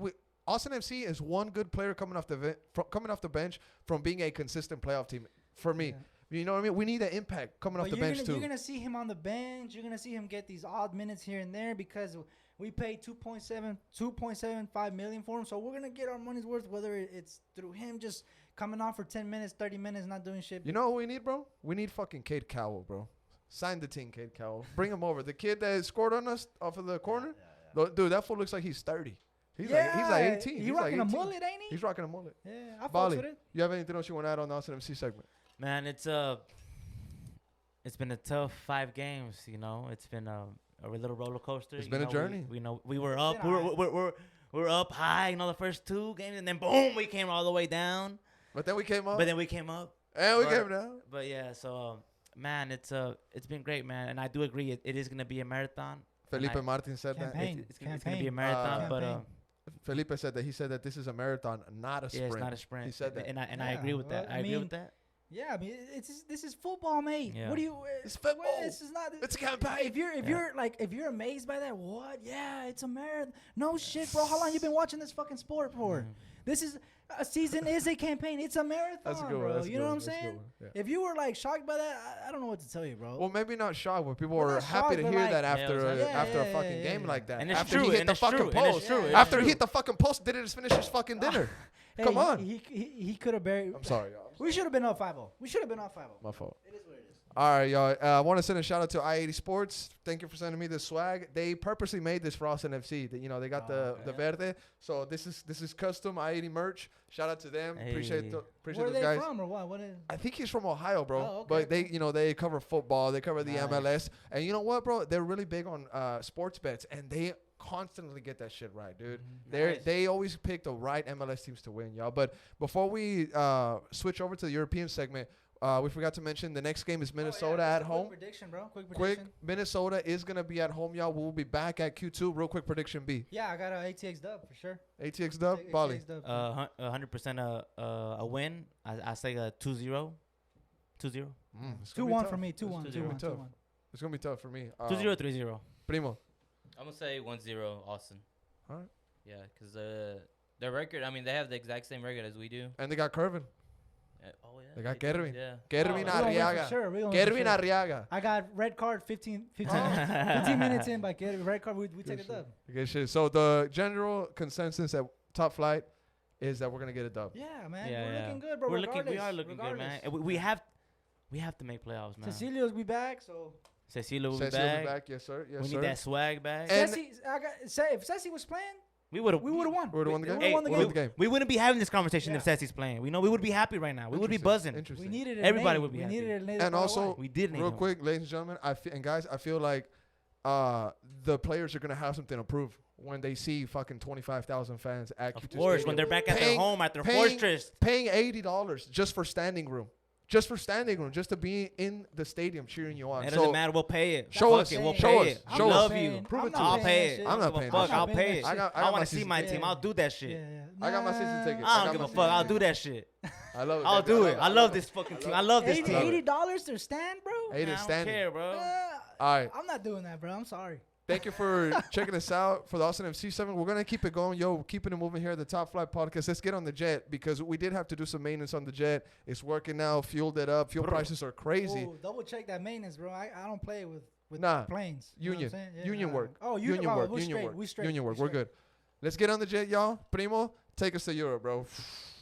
Austin FC is one good player coming off the bench from being a consistent playoff team. For me, Yeah. you know what I mean. We need that impact coming off But the bench You're too. gonna see him on the bench. You're gonna see him get these odd minutes here and there because we paid 2.75 million for him. So we're gonna get our money's worth, whether it's through him just coming off for 10 minutes, 30 minutes, not doing shit. You know what we need, bro? We need fucking Cade Cowell, bro. Sign the team, Cade Cowell. Bring him over. The kid that scored on us off of the corner, Dude, that fool looks like he's 30. He's like 18. He He's rocking like a 18. mullet, ain't he? He's rocking a mullet. Yeah, I fucks Bali, with it. you have anything else you want to add on the Austin MC segment? man, it's been a tough 5 games. You know, it's been a little roller coaster. It's You been a know, journey. We were up. been alright. We were up high. You know, the first 2 games, and then boom, we came all the way down. But then we came up. But then we came up. and we but- came down. But yeah, so man, it's been great, man, and I do agree. It is gonna be a marathon. Felipe I- Martin said that. Campaign. It's gonna be a marathon, but Campaign. Felipe said that. He said that this is a marathon, not a sprint. Yeah, it's not a sprint. He said that. And I Yeah, agree with that. well, I I agree mean, with that. Yeah, I mean, this is football, mate. Yeah. What do you? It's football. This is not. It's a campaign. If you're amazed by that, what? Yeah, it's a marathon. No shit, bro. How long you been watching this fucking sport for? Mm. This is a season is a campaign. It's a marathon, That's a good one. bro. That's a You good know what one. I'm That's a good saying? one. Yeah. If you were like shocked by that, I don't know what to tell you, bro. Well, maybe not shocked, but people Well, were not happy shocked, to but hear like- that after Yeah, after a yeah, fucking yeah, game yeah. like that. And it's after true, he hit and the it's fucking true, and it's post. true, it's After he true. hit the fucking post, didn't just finish his fucking dinner. Hey, Come on. He could have buried. I'm sorry, y'all. We should have been up 5-0. We should have been up 5-0. My fault. It is what it is. All right, y'all. I want to send a shout out to I-80 Sports. Thank you for sending me this swag. They purposely made this for Austin FC. They got the verde. So this is custom I-80 merch. Shout out to them. Appreciate Hey. appreciate Where are those they guys. from or what? What is? I think he's from Ohio, bro. Oh, okay, But they cover football. They cover the Nice. MLS. And you know what, bro? They're really big on sports bets, and they constantly get that shit right, dude. They always pick the right MLS teams to win, y'all. But before we switch over to the European segment, we forgot to mention the next game is Minnesota at home. Quick prediction, bro. Quick Quick, prediction. Minnesota is gonna be at home, y'all. We'll be back at Q2. Real quick prediction B. Yeah, I got a ATX dub for sure. ATX dub, Bali. ATX dub. 100% a win. I say a 2-0. 2-0. It's gonna be 2-1 tough. for me. It's 2-1. gonna be 2-1. tough. 2-1. It's gonna be tough for me. 2-0, 3-0. Primo. I'm gonna say 1-0 Austin. All right. Yeah, because their record. I mean, they have the exact same record as we do. And they got Kervin. Oh yeah. They got do, Kervin. Yeah. Kervin We gonna win for Arriaga. sure. We gonna win for Kervin sure. Arriaga. I got red card 15 minutes in by Kervin. Red card, we take a shit. dub. Good shit. So the general consensus at Top Flight is that we're gonna get a dub. Yeah, man. Yeah, We're yeah. looking good, bro. We are looking good, man. regardless. And we have to make playoffs, man. Cecilio's be back, so. Cecilio will be Cecil will back. be back. Yes, sir. Yes, We sir. need that swag back. And- If Ceci was playing, we would have we would have won. We would've won the game? We would've won the We game. would've won the game. We wouldn't be having this conversation Yeah. if Ceci's playing. We would be happy right now. We would be Interesting. buzzing. We Interesting. needed it. Everybody Nate. would be We happy. needed it. Nate And far also, away. We did need real him. quick, ladies and gentlemen, guys, I feel like the players are gonna have something to prove when they see fucking 25,000 fans at Of Q2 course, Stadium. when they're back at their Paying- home, at their paying- fortress. paying $80 just for standing room, just to be in the stadium cheering you on. It So doesn't matter. We'll pay it. show Fuck us. it. We'll Show pay us. it. I'm I not love paying- you. I'm Prove it not to I'll me. pay that it. shit. I'm not I don't paying give a fuck. that I'll shit. pay it. I got I my want to see season my ticket. team. I'll do that shit. Yeah. I got my season ticket. I don't give a fuck. I'll do that shit. I love it. I'll baby. do it. I love this fucking team. I love this love team. it. $80 to stand, bro. Hey, Man, I to don't standing. care, bro. All right. I'm not doing that, bro. I'm sorry. Thank you for checking us out for the Austin FC 7. We're going to keep it going. Yo, keeping it moving here at the Top Flight Podcast. Let's get on the jet because we did have to do some maintenance on the jet. It's working now. Fueled it up. Fuel prices are crazy. Oh, double check that maintenance, bro. I don't play with Nah. planes. You know what I'm Union. saying? Yeah, Union nah. work. Oh, Union oh, work. we're Union straight. work. We straight. Union we work. We're straight. good. Let's get on the jet, y'all. Primo, take us to Europe, bro.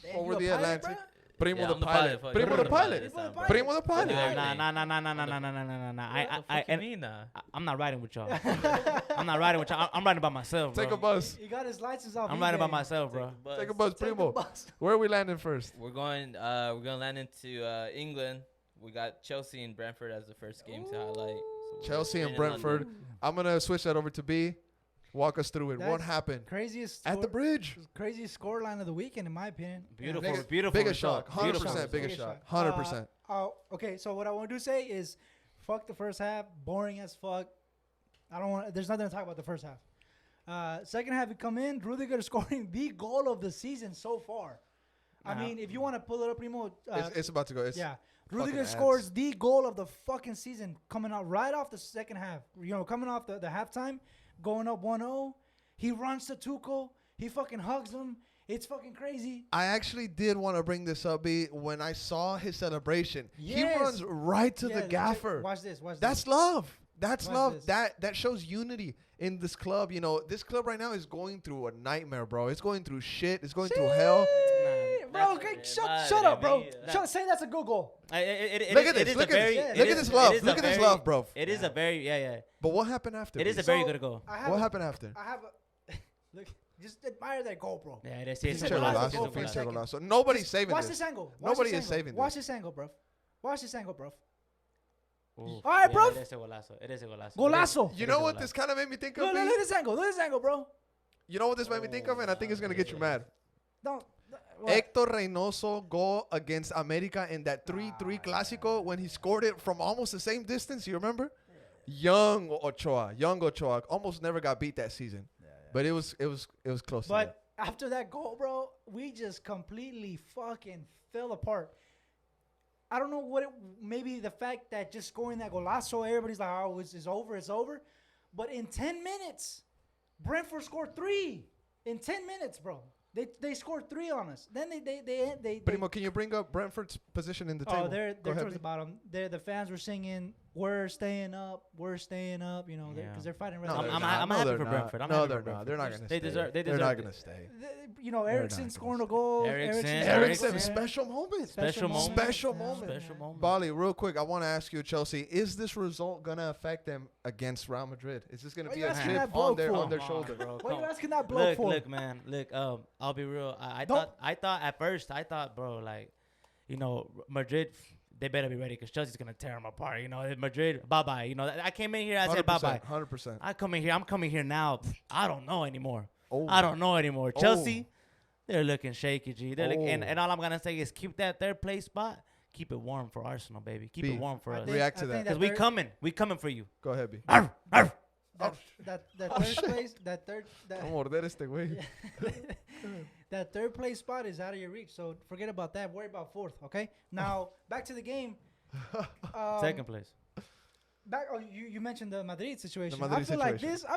Damn, Over you a the pilot, Atlantic. bro? Primo Yeah, the I'm the pilot. pilot. Fuck, Primo you're the the pilot. pilot this time, bro. Primo the pilot. Yeah. Nah. What the fuck you mean, nah? I'm not riding with y'all. I'm not riding with y'all. I'm riding by myself, bro. Take a bus. He got his license off. I'm riding by eBay. myself, bro. Take a bus, Take the Primo. bus. Where are we landing first? We're gonna land into England. We got Chelsea and Brentford as the first game to highlight. So we're Chelsea and in Brentford. London. I'm going to switch that over to B. Walk us through it. What That's happened? Craziest At the score- bridge. Craziest score line of the weekend, in my opinion. Beautiful, Biggest- beautiful Biggest result. shot. 100% Beautiful biggest result. shot. 100%. Okay, so what I want to say is, fuck the first half. Boring as fuck. I don't want. There's nothing to talk about the first half. Second half, you come in. Rudiger scoring the goal of the season so far. I Nah. mean, if you want to pull it up, Primo. It's about to go. It's Yeah. fucking Rudiger ads. scores the goal of the fucking season coming out right off the second half. You know, coming off the halftime, going up 1-0. He runs to Tuchel. He fucking hugs him. It's fucking crazy. I actually did want to bring this up, B. When I saw his celebration, he Yes. runs right to Yeah, the check- gaffer. Watch this. Watch That's this. love. That's Watch love. this. That shows unity in this club. You know, this club right now is going through a nightmare, bro. It's going through shit. It's going through hell. Shit, bro, That's okay, it. shut up, bro. Nah. Say that's a good goal. Look at this. Look at this. Look at this love. Look at this love, bro. It is a very, yeah. But what happened after? It is B? a very So, good goal. I have What a- happened after? I have a look. Just admire that goal, bro. Yeah, it is. Pinche It's a golazo, golazo. go It's a for a Pinche golazo. second. golazo. Nobody's Just saving watch this. this angle. Watch Nobody this is angle. saving Watch this. this angle, bro. Watch this angle, bro. Ooh. All right, bro. It is a golazo. It is a golazo. Golazo. You It know is a what golazo. this kind of made me think of? Look B? at this angle. Look at this angle, bro. You know what this made me think of? And I think it's going to get you mad. Don't. What? Hector Reynoso goal against America in that 3-3 Clásico when he scored it from almost the same distance. You remember? Young Ochoa almost never got beat that season. But it was close. But after that goal, bro, we just completely fucking fell apart. I don't know what maybe the fact that just scoring that golazo, everybody's like, oh, it's over, it's over. But in 10 minutes, Brentford scored 3. In 10 minutes, bro. They scored 3 on us. Then they Primo, can you bring up Brentford's position in the table? Oh, they're Go ahead, towards the B. bottom. The fans were singing, "We're staying up, we're staying up." You know, because they're fighting. No, relegation. I'm happy for Brentford. I'm No, happy they're for not. Brentford. They're not gonna They stay. deserve. They They're deserve not it. gonna stay. You know, They're Ericsson not scoring gonna a goal. Eriksen, Eriksen, Yeah. special moment. Special moment. Special Yeah. moment. Special moment. Bali, real quick, I want to ask you, Chelsea, is this result gonna affect them against Real Madrid? Is this gonna Why be you a asking chip that bloke on their for? on their Come on, shoulder? bro. What are you Come- asking that bloke Look, for? look, man. Look, I'll be real. I Don't- thought at first, bro, like, you know, Madrid, they better be ready because Chelsea's gonna tear them apart. You know, Madrid, bye bye. You know, I came in here, I said bye bye. 100%. I'm coming here now. I don't know anymore. Oh. I don't know anymore. Oh. Chelsea, they're looking shaky, G. They're Oh. and all I'm gonna say is keep that third place spot. Keep it warm for Arsenal, baby. Keep B. it warm for I us. think- React to I think that. Because we coming for you. Go ahead, B. Arf, arf. That Oh, third shit. place, that Morder este güey. that third place spot is out of your reach. So forget about that. Worry about 4th. Okay. Now back to the game. Second place. You mentioned the Madrid situation. Madrid I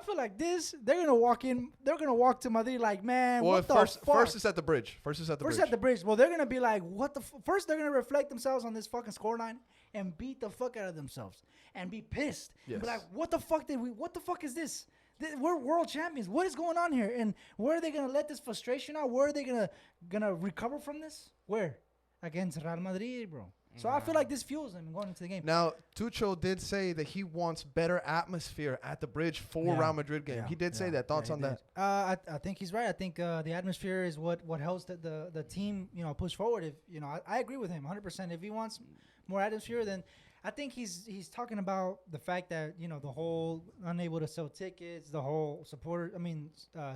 feel like this. They're gonna walk to Madrid like, man. Well, what the first fuck? is at the bridge. First is at the First bridge. at the bridge. Well, they're gonna be like, what the? First, they're gonna reflect themselves on this fucking scoreline and beat the fuck out of themselves and be pissed. Yes. Be like, what the fuck What the fuck is this? We're world champions. What is going on here? And where are they gonna let this frustration out? Where are they gonna recover from this? Where? Against Real Madrid, bro. So I feel like this fuels them going into the game. Now, Tuchel did say that he wants better atmosphere at the bridge for Yeah. Real Madrid game. Yeah. He did say Yeah. that. Thoughts Yeah, on he that? did. I think he's right. I think the atmosphere is what helps the team, you know, push forward. If you know, I agree with him 100%. If he wants more atmosphere, then I think he's talking about the fact that, you know, the whole unable to sell tickets, the whole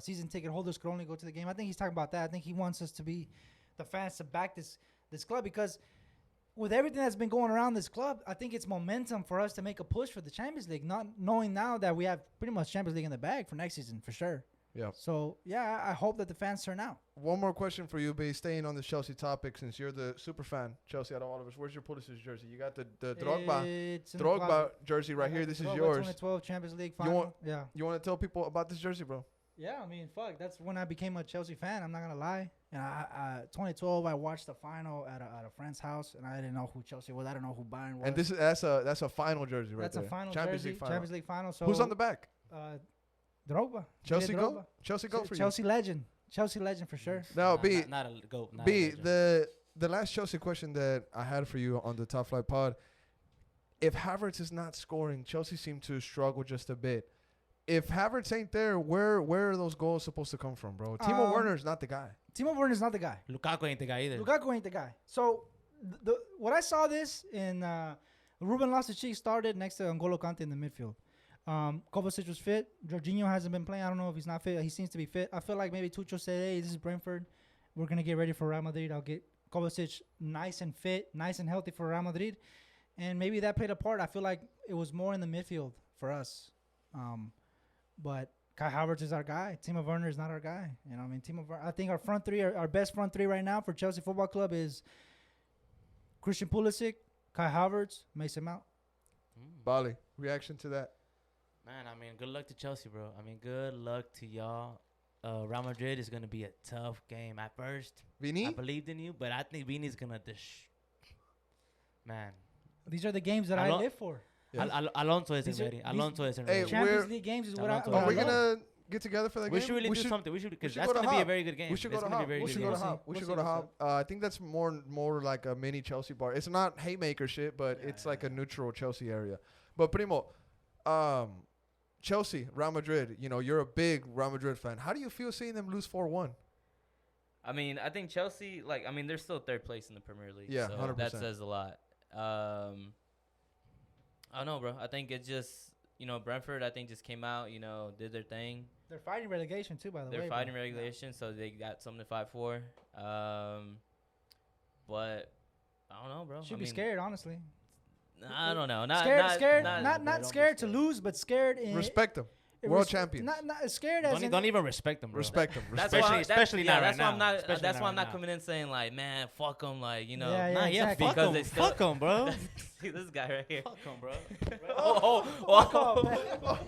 season ticket holders could only go to the game. I think he's talking about that. I think he wants us to be the fans to back this club because with everything that's been going around this club, I think it's momentum for us to make a push for the Champions League, not knowing now that we have pretty much Champions League in the bag for next season for sure. Yeah. So, yeah, I hope that the fans turn out. One more question for you, B. Staying on the Chelsea topic, since you're the super fan, Chelsea out of all of us. Where's your Pulisic jersey? You got the Drogba It's in the Drogba closet. jersey right I here. got This the is Drogba yours. 2012 Champions League final. Yeah. You want to tell people about this jersey, bro? Yeah, I mean, fuck. That's when I became a Chelsea fan. I'm not going to lie. And 2012, I watched the final at a friend's house, and I didn't know who Chelsea was. I didn't know who Bayern was. And that's a final jersey right That's there. a final Champions jersey, League final. Champions League final. So Who's on the back? Drogba. Chelsea Didier go? Drogba. Chelsea go for you. Chelsea legend. Chelsea legend for sure. Now, B. Not a goat. Not a B, legend. the last Chelsea question that I had for you on the Top Flight Pod, if Havertz is not scoring, Chelsea seem to struggle just a bit. If Havertz ain't there, where are those goals supposed to come from, bro? Timo Werner's not the guy. Timo Werner's not the guy. Lukaku ain't the guy either. Lukaku ain't the guy. So, what I saw this in Ruben Loftus-Cheek started next to N'Golo Kante in the midfield. Kovacic was fit. Jorginho hasn't been playing. I don't know if he's not fit. He seems to be fit. I feel like maybe Tuchel said, hey, this is Brentford. We're going to get ready for Real Madrid. I'll get Kovacic nice and fit, nice and healthy for Real Madrid. And maybe that played a part. I feel like it was more in the midfield for us. But Kai Havertz is our guy. Timo Werner is not our guy. You know, I mean, I think our front three, our best front three right now for Chelsea Football Club is Christian Pulisic, Kai Havertz, Mason Mount. Bali, reaction to that? Man, I mean, good luck to Chelsea, bro. I mean, good luck to y'all. Real Madrid is going to be a tough game. At first, Vini? I believed in you, but I think Vini's going to Man. These are the games that I live for. Yeah. Alonso isn't These are- ready. Alonso isn't Hey, ready. Champions League games is what I Alonso Are we love. going to get together for that We game? should really do something. We should because should that's go to going to be a Hop. very good game. We should go It's to gonna be a Hop. very We good should game. go to We'll Hop. We see. should We'll go to see Hop. I think that's more like a mini Chelsea bar. It's not haymaker shit, but it's like a neutral Chelsea area. But Primo, Chelsea, Real Madrid, you know, you're a big Real Madrid fan. How do you feel seeing them lose 4-1? I mean, I think Chelsea, they're still third place in the Premier League. Yeah, so 100%. that says a lot. I don't know, bro. I think it just, Brentford, I think, just came out, did their thing. They're fighting relegation too, by the way. They're bro. fighting relegation, so they got something to fight for. But I don't know, bro. Should be scared, honestly. I don't know. Scared, don't not be scared to scared. lose, but scared in Respect them. World champions. Not scared as Don't even respect them, bro. Respect them. That's Respect why, them. especially not that's right why I'm now. not. Especially That's not why I'm right not now. coming in saying like, man, fuck them, like you know. Yeah, yeah, Nah, exactly. fuck Because them. they still- Fuck them, bro. See this guy right here. Fuck them, bro. Fuck off, man.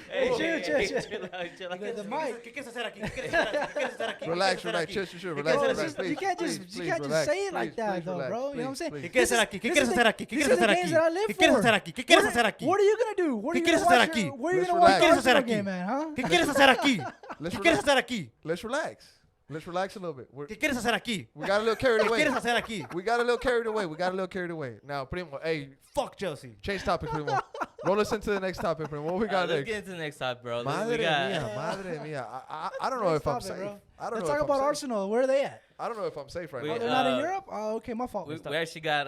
Hey, Chill, hey, chill, hey, chill. chill out, chill out. The mic. ¿Qué quieres hacer aquí? ¿Qué quieres hacer aquí? Relax, ¿Qué quieres hacer relax, aquí? chill, chill, chill, ¿Qué relax, quieres relax, hacer please, You can't just please, you can't just relax, say it like please, that please though, relax, bro. You know what I'm please, saying? please. ¿Qué quieres hacer aquí? ¿Qué quieres hacer aquí? ¿Qué These quieres are the hacer games aquí? that I live ¿Qué quieres for. hacer aquí? ¿Qué quieres What- hacer aquí? What are you gonna do? Where are ¿Qué you quieres gonna hacer watch aquí? your- Where are you Let's gonna watch relax. the ¿Qué quieres hacer Arsenal aquí? game, man? Huh? ¿Qué quieres hacer aquí? Let's ¿Qué quieres relax. hacer aquí? Let's relax. Let's relax a little bit. ¿Qué quieres hacer aquí? We got a little carried ¿Qué away. quieres hacer aquí? We got a little carried away. We got a little carried away. Now, Primo, hey, Fuck Chelsea. change topic, Primo. Roll us into the next topic, Primo. What we got Let's next? get into the next topic, bro. Madre We got- mia, madre mia. I don't know Next if I'm topic, safe. bro. I don't Let's know talk if about I'm safe. Arsenal. Where are they at? I don't know if I'm safe right We- Oh, now. they're not in Uh, Europe? Oh, okay, my fault. We actually got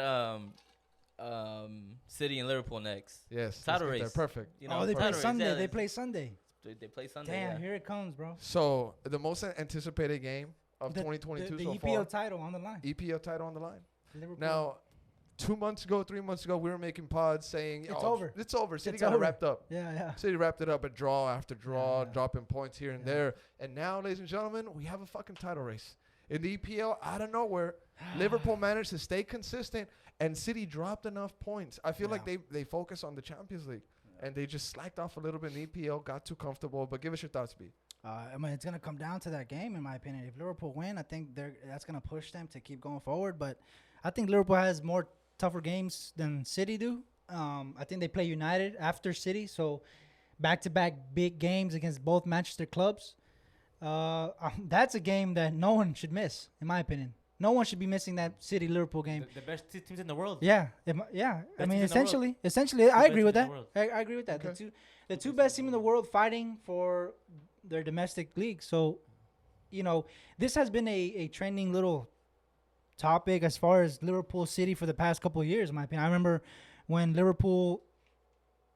City and Liverpool next. Yes. let's Title get there. race. Perfect. You know, Oh, they play title race, Sunday. yeah, They play Sunday. They play Sunday. Damn, yeah. here it comes, bro. So, the most anticipated game of The- 2022 the so EPL far. title on the line. EPL title on the line. Liverpool. Now, 2 months ago, 3 months ago, we were making pods saying It's over. It's over. City It's got it over. wrapped up. Yeah. City wrapped it up at draw after draw, Yeah. dropping points here and Yeah. there. And now, ladies and gentlemen, we have a fucking title race. In the EPL, out of nowhere, Liverpool managed to stay consistent, and City dropped enough points. I feel like Yeah. they focus on the Champions League, and they just slacked off a little bit in the EPL, got too comfortable. But give us your thoughts, B. I mean, it's gonna come down to that game, in my opinion. If Liverpool win, I think that's gonna push them to keep going forward. But I think Liverpool has more tougher games than City do. I think they play United after City, so back-to-back big games against both Manchester clubs. That's a game that no one should miss, in my opinion. No one should be missing that City Liverpool game. The best teams in the world. Yeah. I Best mean, teams in the essentially, I best agree with teams in that. the world. I agree with that. Okay. The two best teams in the world fighting for their domestic league. So, this has been a trending little topic as far as Liverpool City for the past couple of years, in my opinion. I remember when Liverpool,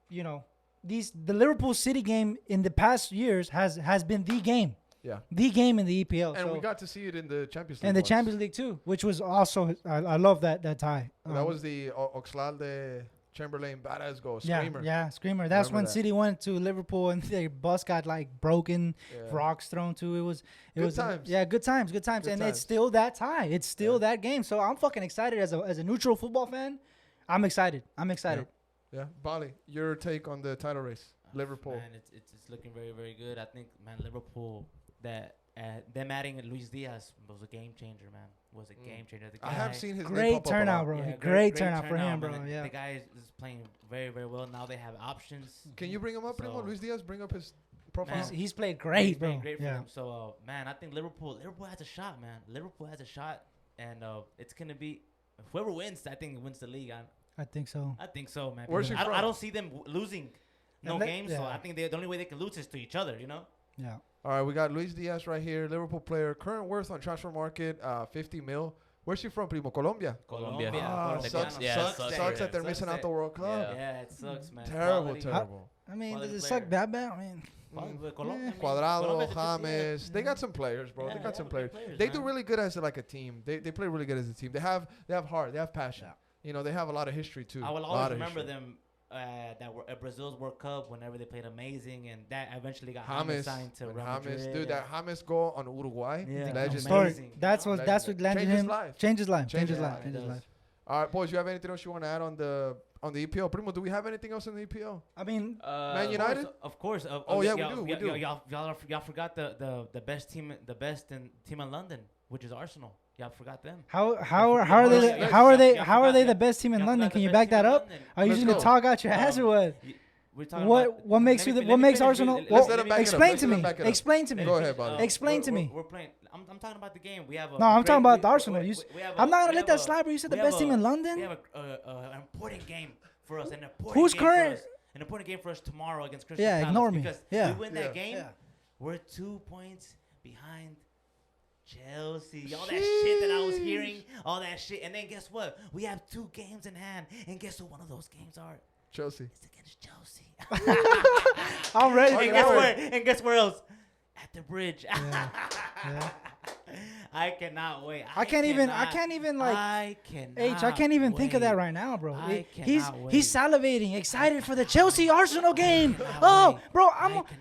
the Liverpool City game in the past years has been the game. Yeah. The game in the EPL. And so, we got to see it in the Champions League. and the once. Champions League too, which was also I love that tie. That was the Oxlade Chamberlain badass goal. Yeah, Screamer. yeah, screamer. That's Remember when that. City went to Liverpool and their bus got like broken, Yeah. rocks thrown to. It was Good times. Yeah, good times, Good and times. it's still that tie. It's still Yeah. that game. So I'm fucking excited as a neutral football fan. I'm excited. Yeah. Bali, your take on the title race. Liverpool. Man, it's looking very, very good. I think, man, Liverpool, them adding Luis Diaz was a game changer, man. Was a game changer. The I have guy- seen his name Great pop up a turnout, lot. bro. Yeah, great turnout for him, man. bro. Yeah. The guy is playing very, very well. Now they have options. Can you bring him up, Primo? So- Luis Diaz, bring up his profile. Man. He's played He's great, bro. playing great for Yeah. them. So, man, I think Liverpool has a shot, man. Liverpool has a shot, and it's gonna be whoever wins. I think wins the league. I think so. I think so, man. Where's because he from? I don't see them losing no And games. So yeah. I think the only way they can lose is to each other. You know. Yeah. All right, we got Luis Diaz right here, Liverpool player, current worth on transfer market, 50 mil. Where's he from, Primo? Colombia. Colombia. Ah, Colombiano. sucks, Yeah, sucks, sucks sucks that- that they're missing out sucks the World Cup. Yeah, it sucks, man. Terrible, Quality. terrible. I mean, Quality does it player. suck that bad? I mean, With Colombia, I mean, Cuadrado, Colombia's a good team. James, they got some players, bro. Yeah, they got some good players. players, They do man. really good as like a team. They play really good as a team. They have heart. They have passion. They have a lot of history too. I will Lot always of remember history. them that were at Brazil's World Cup whenever they played amazing, and that eventually got James, James signed to when Real James, Madrid. dude, that James goal on Uruguay, Yeah. legendary. historic. Amazing. That's what Legendary. landed Changed his him. life. Changed his life. Changed Changed his his life. life. Changed his It life. All right, boys, you have anything else you want to add on the EPL? Primo, do we have anything else in the EPL? I mean, Man United? Of course. Oh, yeah, we do, we do. Y'all forgot the best team in London, which is Arsenal. Y'all forgot them. how Yeah, are they let's- how are they yeah, how are forgot- they yeah. the best team in Y'all London? forgot Can the you best back team in that up? London. Are you Let's just gonna go. talk out your ass or what? We're talking What about- what makes let me- what let me makes finish, Arsenal? let me Well, let him back it up. explain Let's to let me. him back it up. Explain to me. Go ahead, buddy. Explain to me. We're playing. I'm talking about the game. We have a. No, I'm talking about we- Arsenal. we- You s- we have I'm not we gonna let have that a- slide, bro. You said the we best have team a- in We London. have an important game for us. An important Who's game for current- us. An important game for us tomorrow against Crystal Yeah, Palace. ignore me. Because Yeah. we win Yeah. that game, Yeah. we're 2 points behind Chelsea. All that shit that I was hearing, all that shit. And then guess what? We have 2 games in hand. And guess what one of those games are? Chelsea. It's against Chelsea. I'm ready. and for guess that. where? And guess where else? At the bridge. Yeah. I cannot wait. I can't even like. I cannot. I can't even think of that right now, bro. He's wait. salivating, excited for the Chelsea Arsenal game. Oh, bro,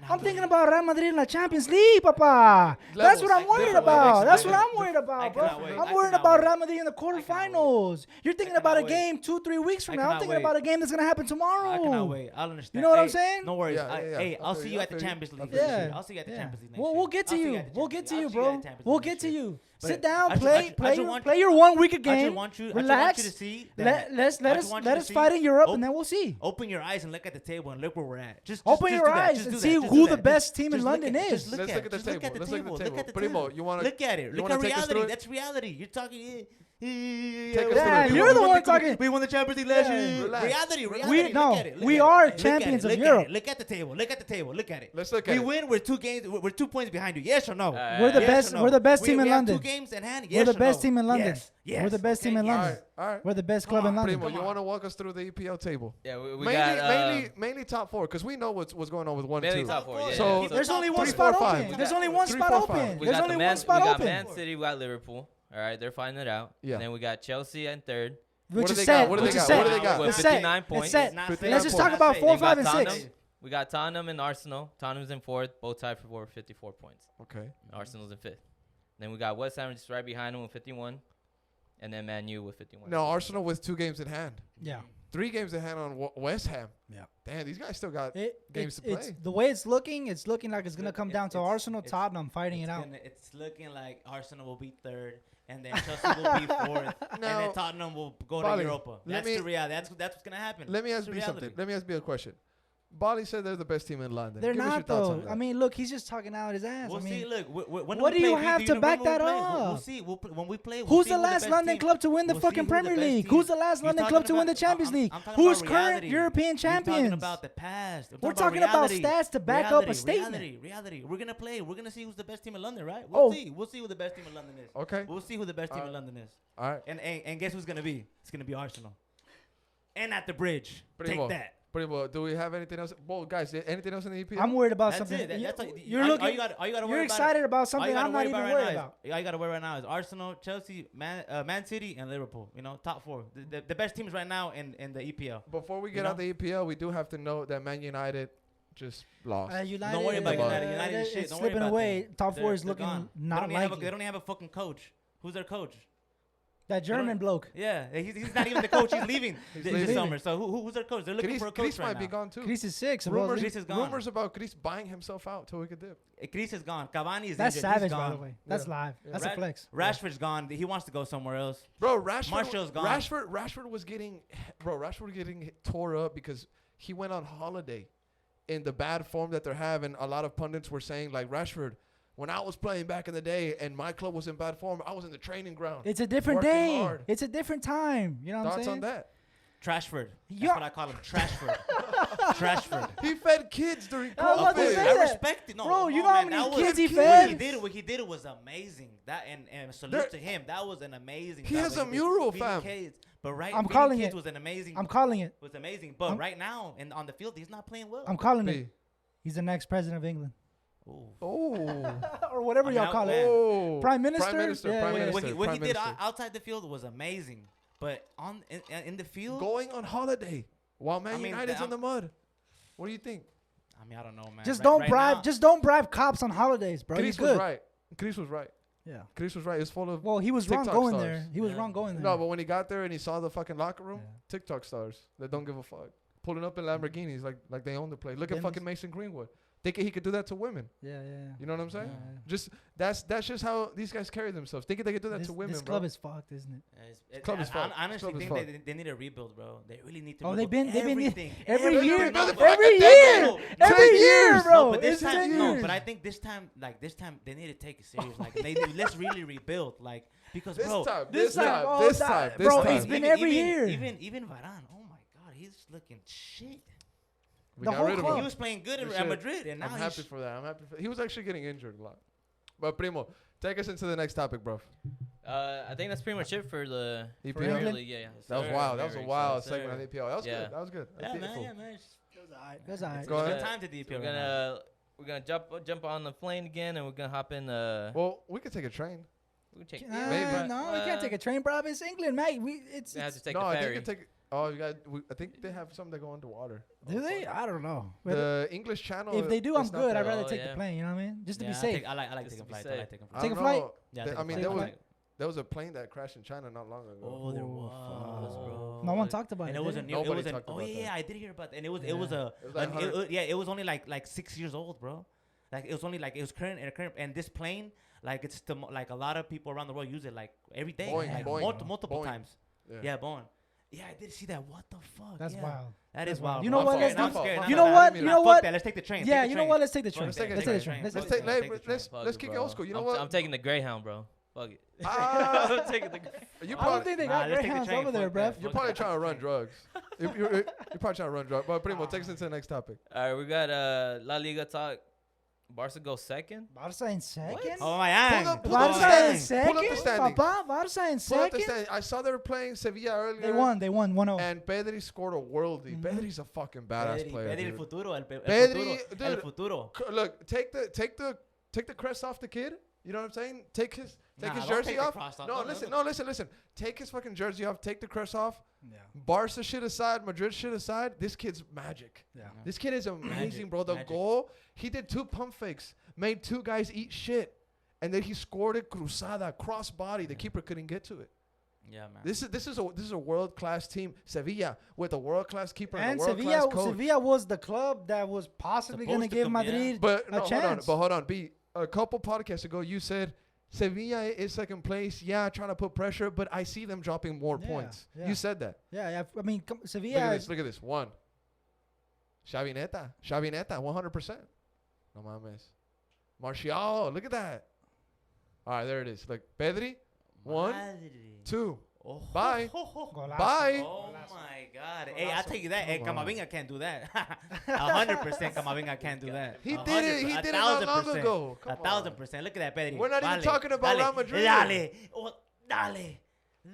I'm thinking about Real Madrid in the Champions League, papa. That's what I'm worried about. That's what I'm worried about, bro. I'm worried about Real Madrid in the quarterfinals. You're thinking about a game 2-3 weeks from now. I'm thinking about a game that's gonna happen tomorrow. I cannot wait. I'll understand. You know what I'm saying? No worries. Yeah. Hey, I'll see you at the Champions League. Yeah. I'll see you at the Champions League next We'll year. get to you. We'll get to you, bro. We'll get to you. But Sit down, I just play your 1 week of I game. just want you Relax. to see Let that us fight in Europe, and then we'll see. Open your eyes and look at the table and look where we're at. Just Open your do that. eyes Just and do see that. Just who do the that. best team in Just look London at- is. just Let's look at the just look table. at the Let's look at table. the Look at the table. Primo, table. you wanna look at it. you Look wanna at take us through reality. it? That's reality. You're talking. Take us Yeah, through it. you're the one talking. We won the Champions League last Yeah. year. Relax. Reality. We Look at it. Look we at are it. champions of Look at Europe. it. Look at the table. Look at the table. Look at it. Let's look at We it. win. We're 2 games. We're 2 points behind you. Yes or no? We're the Yes best. or no? We're the best team in we have London. 2 games in hand. We're Yes the or best no? team in London. Yes. We're the best team in Okay, All London. right, all right. We're the best Come club in on, London. Primo, you want to walk us through the EPL table? Yeah, we mainly, got mainly top 4, because we know what's going on with 1 and mainly 2. top 4. Yeah, So- yeah. There's only one 3, spot 4, 5. open. There's only one 3, spot 4, 5. open. We There's got only the one Man, spot we got open. Man City, we got Liverpool. All right, they're fighting it out. Yeah. And then we got Chelsea in third What Which do is they set. got? What do Which they is got? What do set. they got? With It's set. 59 It's points. set. Not Let's fair. Let's just talk Not about fair. 4, Then we 5, got and Tottenham. 6. We got Tottenham and Arsenal. Tottenham's in fourth, both tied for 54 points. Okay. Arsenal's in fifth. Then we got West Ham just right behind them with 51. And then Man U with 51. No, Arsenal with 2 games in hand. Yeah. 3 games in hand on West Ham. Yeah. Damn, these guys still got It's games to play. the way it's looking like it's gonna come down to Arsenal, Tottenham fighting it out. It's looking like Arsenal will be third, and then Chelsea will be fourth, and then Now, Tottenham will go Bali, to Europa. let That's me- the reality. That's what's gonna happen. Let me That's ask the you reality. something. Let me ask you a question. Bali said they're the best team in London. They're Give us your not thoughts though. on that. I mean, look, he's just talking out his ass. We'll I mean, see. Look, when what we do you play, have to know back when we that play? up? We'll see. When we play, we'll who's see the who last best London team- club to win the we'll see fucking who the Premier best League? team- Who's the last You're London talking club to win the about- Champions I'm League? talking Who's about current reality. European You're champions? talking about the past. We're talking about stats to back up a statement. Reality. We're gonna play. We're gonna see who's the best team in London, right? Oh. We'll see who the best team in London is. Okay. We'll see who the best team in London is. All right. And guess who's gonna be? It's gonna be Arsenal. And at the bridge. Primo, Take that. Primo, do we have anything else? Well, guys, anything else in the EPL? I'm worried about That's something. it. That's all, You're all looking. you gotta worry You're about excited about all something you gotta I'm not worry even about worried right about. now all you gotta worry right now is Arsenal, Chelsea, Man City, and Liverpool. You know, top 4. The best teams right now in the EPL. Before we You get know? out the EPL, we do have to note that Man United just lost. United, Don't worry about United. United is shit. It's Don't worry slipping about away. them. Top 4 is They're looking gone. not They like don't even have a fucking coach. Who's their coach? that German bloke. Yeah, he's not even the coach. He's leaving this leaving. summer. So who's their coach? They're looking for a coach Chris right might now. be gone too. Chris is 6. Rumors, supposedly. Chris is gone. rumors about Chris buying himself out till we could dip. Chris is gone. Cavani is That's injured. savage, He's by gone. the way. That's Yeah. live. That's a flex. Rashford's gone. He wants to go somewhere else. Bro, Rashford. Martial's gone. Rashford was getting, tore up because he went on holiday in the bad form that they're having. A lot of pundits were saying like Rashford, when I was playing back in the day and my club was in bad form, I was in the training ground. It's a different Working day. hard. It's a different time. You know what I'm Thoughts saying? on that? Trashford. That's Yeah. what I call him. Trashford. Trashford. He fed kids during I was about to COVID. say I that. respect it. No, Bro, you no, know how man, many that was- kids he fed? What he did was amazing. That and salute There- to him. That was an amazing. He job has that a did. mural, Feeding fam. Kids. But I'm feeding calling kids it. was an amazing. I'm calling it. Was amazing. But I'm- right now and on the field, he's not playing well. I'm calling B. it. He's the next president of England. Ooh. Oh. Or whatever I mean, y'all call man. it. Oh. Prime Minister? Prime Minister. Yeah, Prime yeah. Minister. What Prime he did Minister. outside the field was amazing. But in the field, Going on holiday while Man I mean, United's the- in the mud. What do you think? I mean, I don't know, man. Just Right- don't right bribe. now- Just don't bribe cops on holidays, bro. Chris He's was good. right. Chris was right. Yeah. Chris was right. It's full of Well, he was wrong TikTok going stars. there. He was Yeah. wrong going there. No, but when he got there and he saw the fucking locker room, Yeah. TikTok stars that don't give a fuck, pulling up in Lamborghinis like they own the place. Look at Benz. fucking Mason Greenwood, thinking he could do that to women. Yeah, yeah. You know what I'm saying? Yeah. Just that's just how these guys carry themselves, thinking they could do that to women, This bro. club is fucked, isn't it? Club is fucked. I honestly Club is think they need a rebuild, bro. They really need to. Oh, rebuild they've been everything. every They've year, been building for every like a year, decade. every 10 year, years. bro. No, but this It's time, 10 no, years. but I think this time they need to take it serious. Like let's really rebuild, like because This bro, time, this this time, time, oh, this that- time, this bro, time. it's been every year. Even Varane. Oh my God, he's looking shit. We the got whole rid of club. He him. was playing good in We Real should. Madrid, and now I'm happy for that. He was actually getting injured a lot. But Primo, take us into the next topic, bro. I think that's pretty much it for the EPL? Premier League. Yeah, That was Sir, wild. That was a very wild excited. segment on EPL. That was Yeah. good. That was good. That's Yeah, man. beautiful. Yeah, man. That's all right. Go ahead. Good time to DPL. We're gonna jump on the plane again, and we're gonna hop in. Well, we could take a train. We take, Maybe. No, we can't take a train, bro. It's England, mate. It's We have to take No, a I think ferry. you take. Oh, you got. I think they have some that go underwater. do they? I don't know. But The English channel. if they do, I'm it's not good. that- I'd rather Oh, take the yeah. plane. You know what I mean? Just to Yeah, be safe. I like Just taking to be flights. safe. I like taking flights. Take a I don't flight? know. Yeah, Th- take I a mean, flight. there was Flight. there was a plane that crashed in China not long ago. Oh, there Oh, was, fuck. bro. No one talked about And it. it was did a they? new. It Nobody was an. talked Oh about yeah, that. I did hear about that. And it was Yeah. it was a. It was like 100 yeah, it was only like 6 years old, bro. Like it was only like it was current and this plane like it's the like a lot of people around the world use it like every day, Boeing, like Boeing, multiple Boeing. times. Yeah, Boeing. Yeah, I did see that. What the fuck? That's yeah. wild. That That's is wild. wild. You bro. know what? I'm Let's scared. do- I'm scared. you Nah, know nah, what? nah, You nah, know fuck what? that. Let's take the train. Yeah, Take the you know train. what? Let's take the train. Let's take it. Let's take the train. Let's Let's take. Let's Let's take the train. let's Fuck let's it, kick it bro. old school. You know what? I'm taking the Greyhound, bro. Fuck it. Ah, I'm taking the. you I don't probably think they Nah, got let's take the Greyhounds train. over there, Fuck bruv. that. you're Fuck probably that. trying to run drugs. You're probably trying to run drugs. But Primo, take us into the next topic. All right, we got La Liga talk. Barca goes second. Barca in second? Oh my god. Pull up the Barca in standings. second? Pull up the standings. Papa, Barca in Pull up the second? standings. I saw they were playing Sevilla earlier. They won 1-0. And Pedri scored a worldie. Mhm. Pedri's a fucking badass Pedri, player. Pedri el dude. futuro, el Pedri, futuro, el dude. futuro. Look, take the crest off the kid. You know what I'm saying? Take his Nah, his don't jersey take the off. cross off. No, No, listen, no. listen. Take his fucking jersey off. Take the crest off. Yeah. Barca shit aside, Madrid shit aside. This kid's magic. Yeah. This kid is amazing, Magic, bro. The magic. goal, he did 2 pump fakes, made 2 guys eat shit, and then he scored it cruzada, cross body. The keeper couldn't get to it. Yeah, man. This is a world class team, Sevilla, with a world class keeper and, And a world class coach. Sevilla was the club that was possibly going to Supposed to give come, yeah. Madrid But a no, chance. hold on. B, a couple podcasts ago, you said Sevilla is second place. Yeah, trying to put pressure, but I see them dropping more Yeah, points. yeah. You said that. Yeah, I mean, Look at Sevilla. this. Look at this. 1. Xavi Neta, 100%. No mames. Martial, look at that. All right, there it is. Look, Pedri, 1, Madre. 2. Oh, Bye. Golazo. Bye. Oh my God! Hey, I'll tell you that. Hey, Come on. Camavinga can't do that. 100% Camavinga can't do that. He did it. He 100%, did it not 1000%. long ago. Come 1000%. Look at that, Pedri. We're not even Dale, talking about dale, Real Madrid. Dale, oh, dale,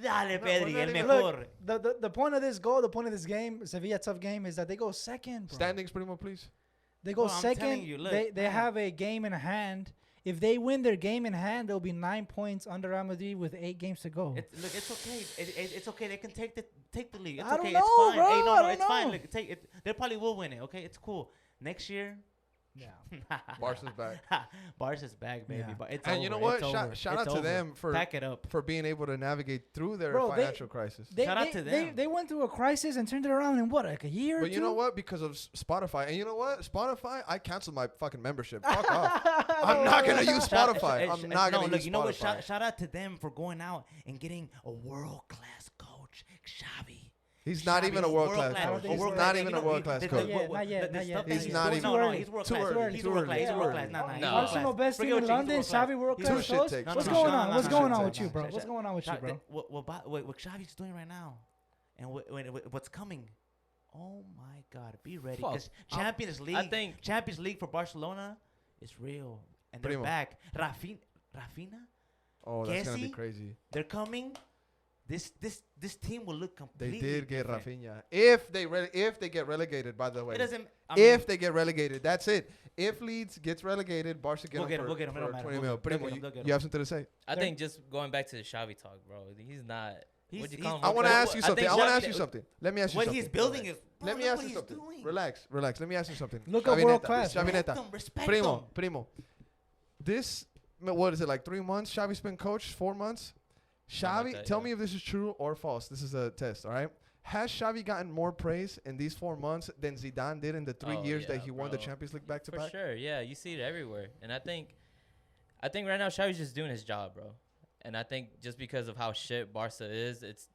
we're Pedri, not el even- mejor. Look, the point of this goal, the point of this game, Sevilla tough game, is that they go second. Bro. Standings, Primo, please. They go Bro, I'm telling second. you, look, they man. have a game in hand. If they win their game in hand, they'll be 9 points under Real Madrid with 8 games to go. Look, it's okay. It's okay. They can take the league. It's I don't okay. know, it's fine. bro. Hey, no, I don't it's fine. know. Look, take it. They probably will win it. Okay, it's cool. Next year, Yeah. Barca's back. Barca's back, baby. Yeah. But it's And over. you know what? It's over. Shout It's out to over. them for Pack it up. being able to navigate through their Bro, financial crisis. Shout out to them. They went through a crisis and turned it around in what, like a year or But two? you know what? Because of Spotify. And you know what? Spotify, I canceled my fucking membership. Fuck off. I'm not going to use Spotify. I'm not going to look, use you know what? Spotify. Shout out to them for going out and getting a world class coach, Xavi. He's not even a world-class I don't coach. think He's so. not even a world-class coach. Not yet. He's not even- No, he's world Too class. early, He's too world class. early, He's too world early. class. Nah, he's No. world class. Arsenal best Forget team in what you- London, he's world Xavi class. world He's class Two shit coach. takes. What's No, going no, on? no, What's no, going no, on no, with you, no, bro? no, What's going on with you, bro? What Xavi's doing right now, and what's coming. Oh my God, be ready Fuck. because Champions League. I think Champions League for Barcelona is real, and they're Primo. back. Rafinha, Oh, that's going to be Kessie? crazy. they're coming. This team will look They completely. did get different. Rafinha. If they get relegated, by the way. It doesn't. If they get relegated, that's it. If Leeds gets relegated, Barca get We'll get him, for, we'll get him, it for don't matter. 20 We'll mil. get him, Primo, they'll get him. you have something to say? I They're- think just going back to the Xavi talk, bro. He's not. What'd you call him? I want to What- ask you I something. think I want to Xavi- ask you something. Let me ask you what something. he's building is. Bro, Let me look ask what you he's something. doing. Relax. Let me ask you something. Look up Xavi world Neta, class, Xavi bro. Neta. Respect Primo, them. Primo. This, what is it, like 3 months? Xavi's been coach, 4 months? Something like Xavi, that, tell yeah. me if this is true or false. This is a test, all right? Has Xavi gotten more praise in these 4 months than Zidane did in the 3 Oh, years that yeah, he won the bro. Champions League back to For back? sure, yeah. You see it everywhere, and I think right now Xavi's just doing his job, bro. And I think just because of how shit Barca is, it's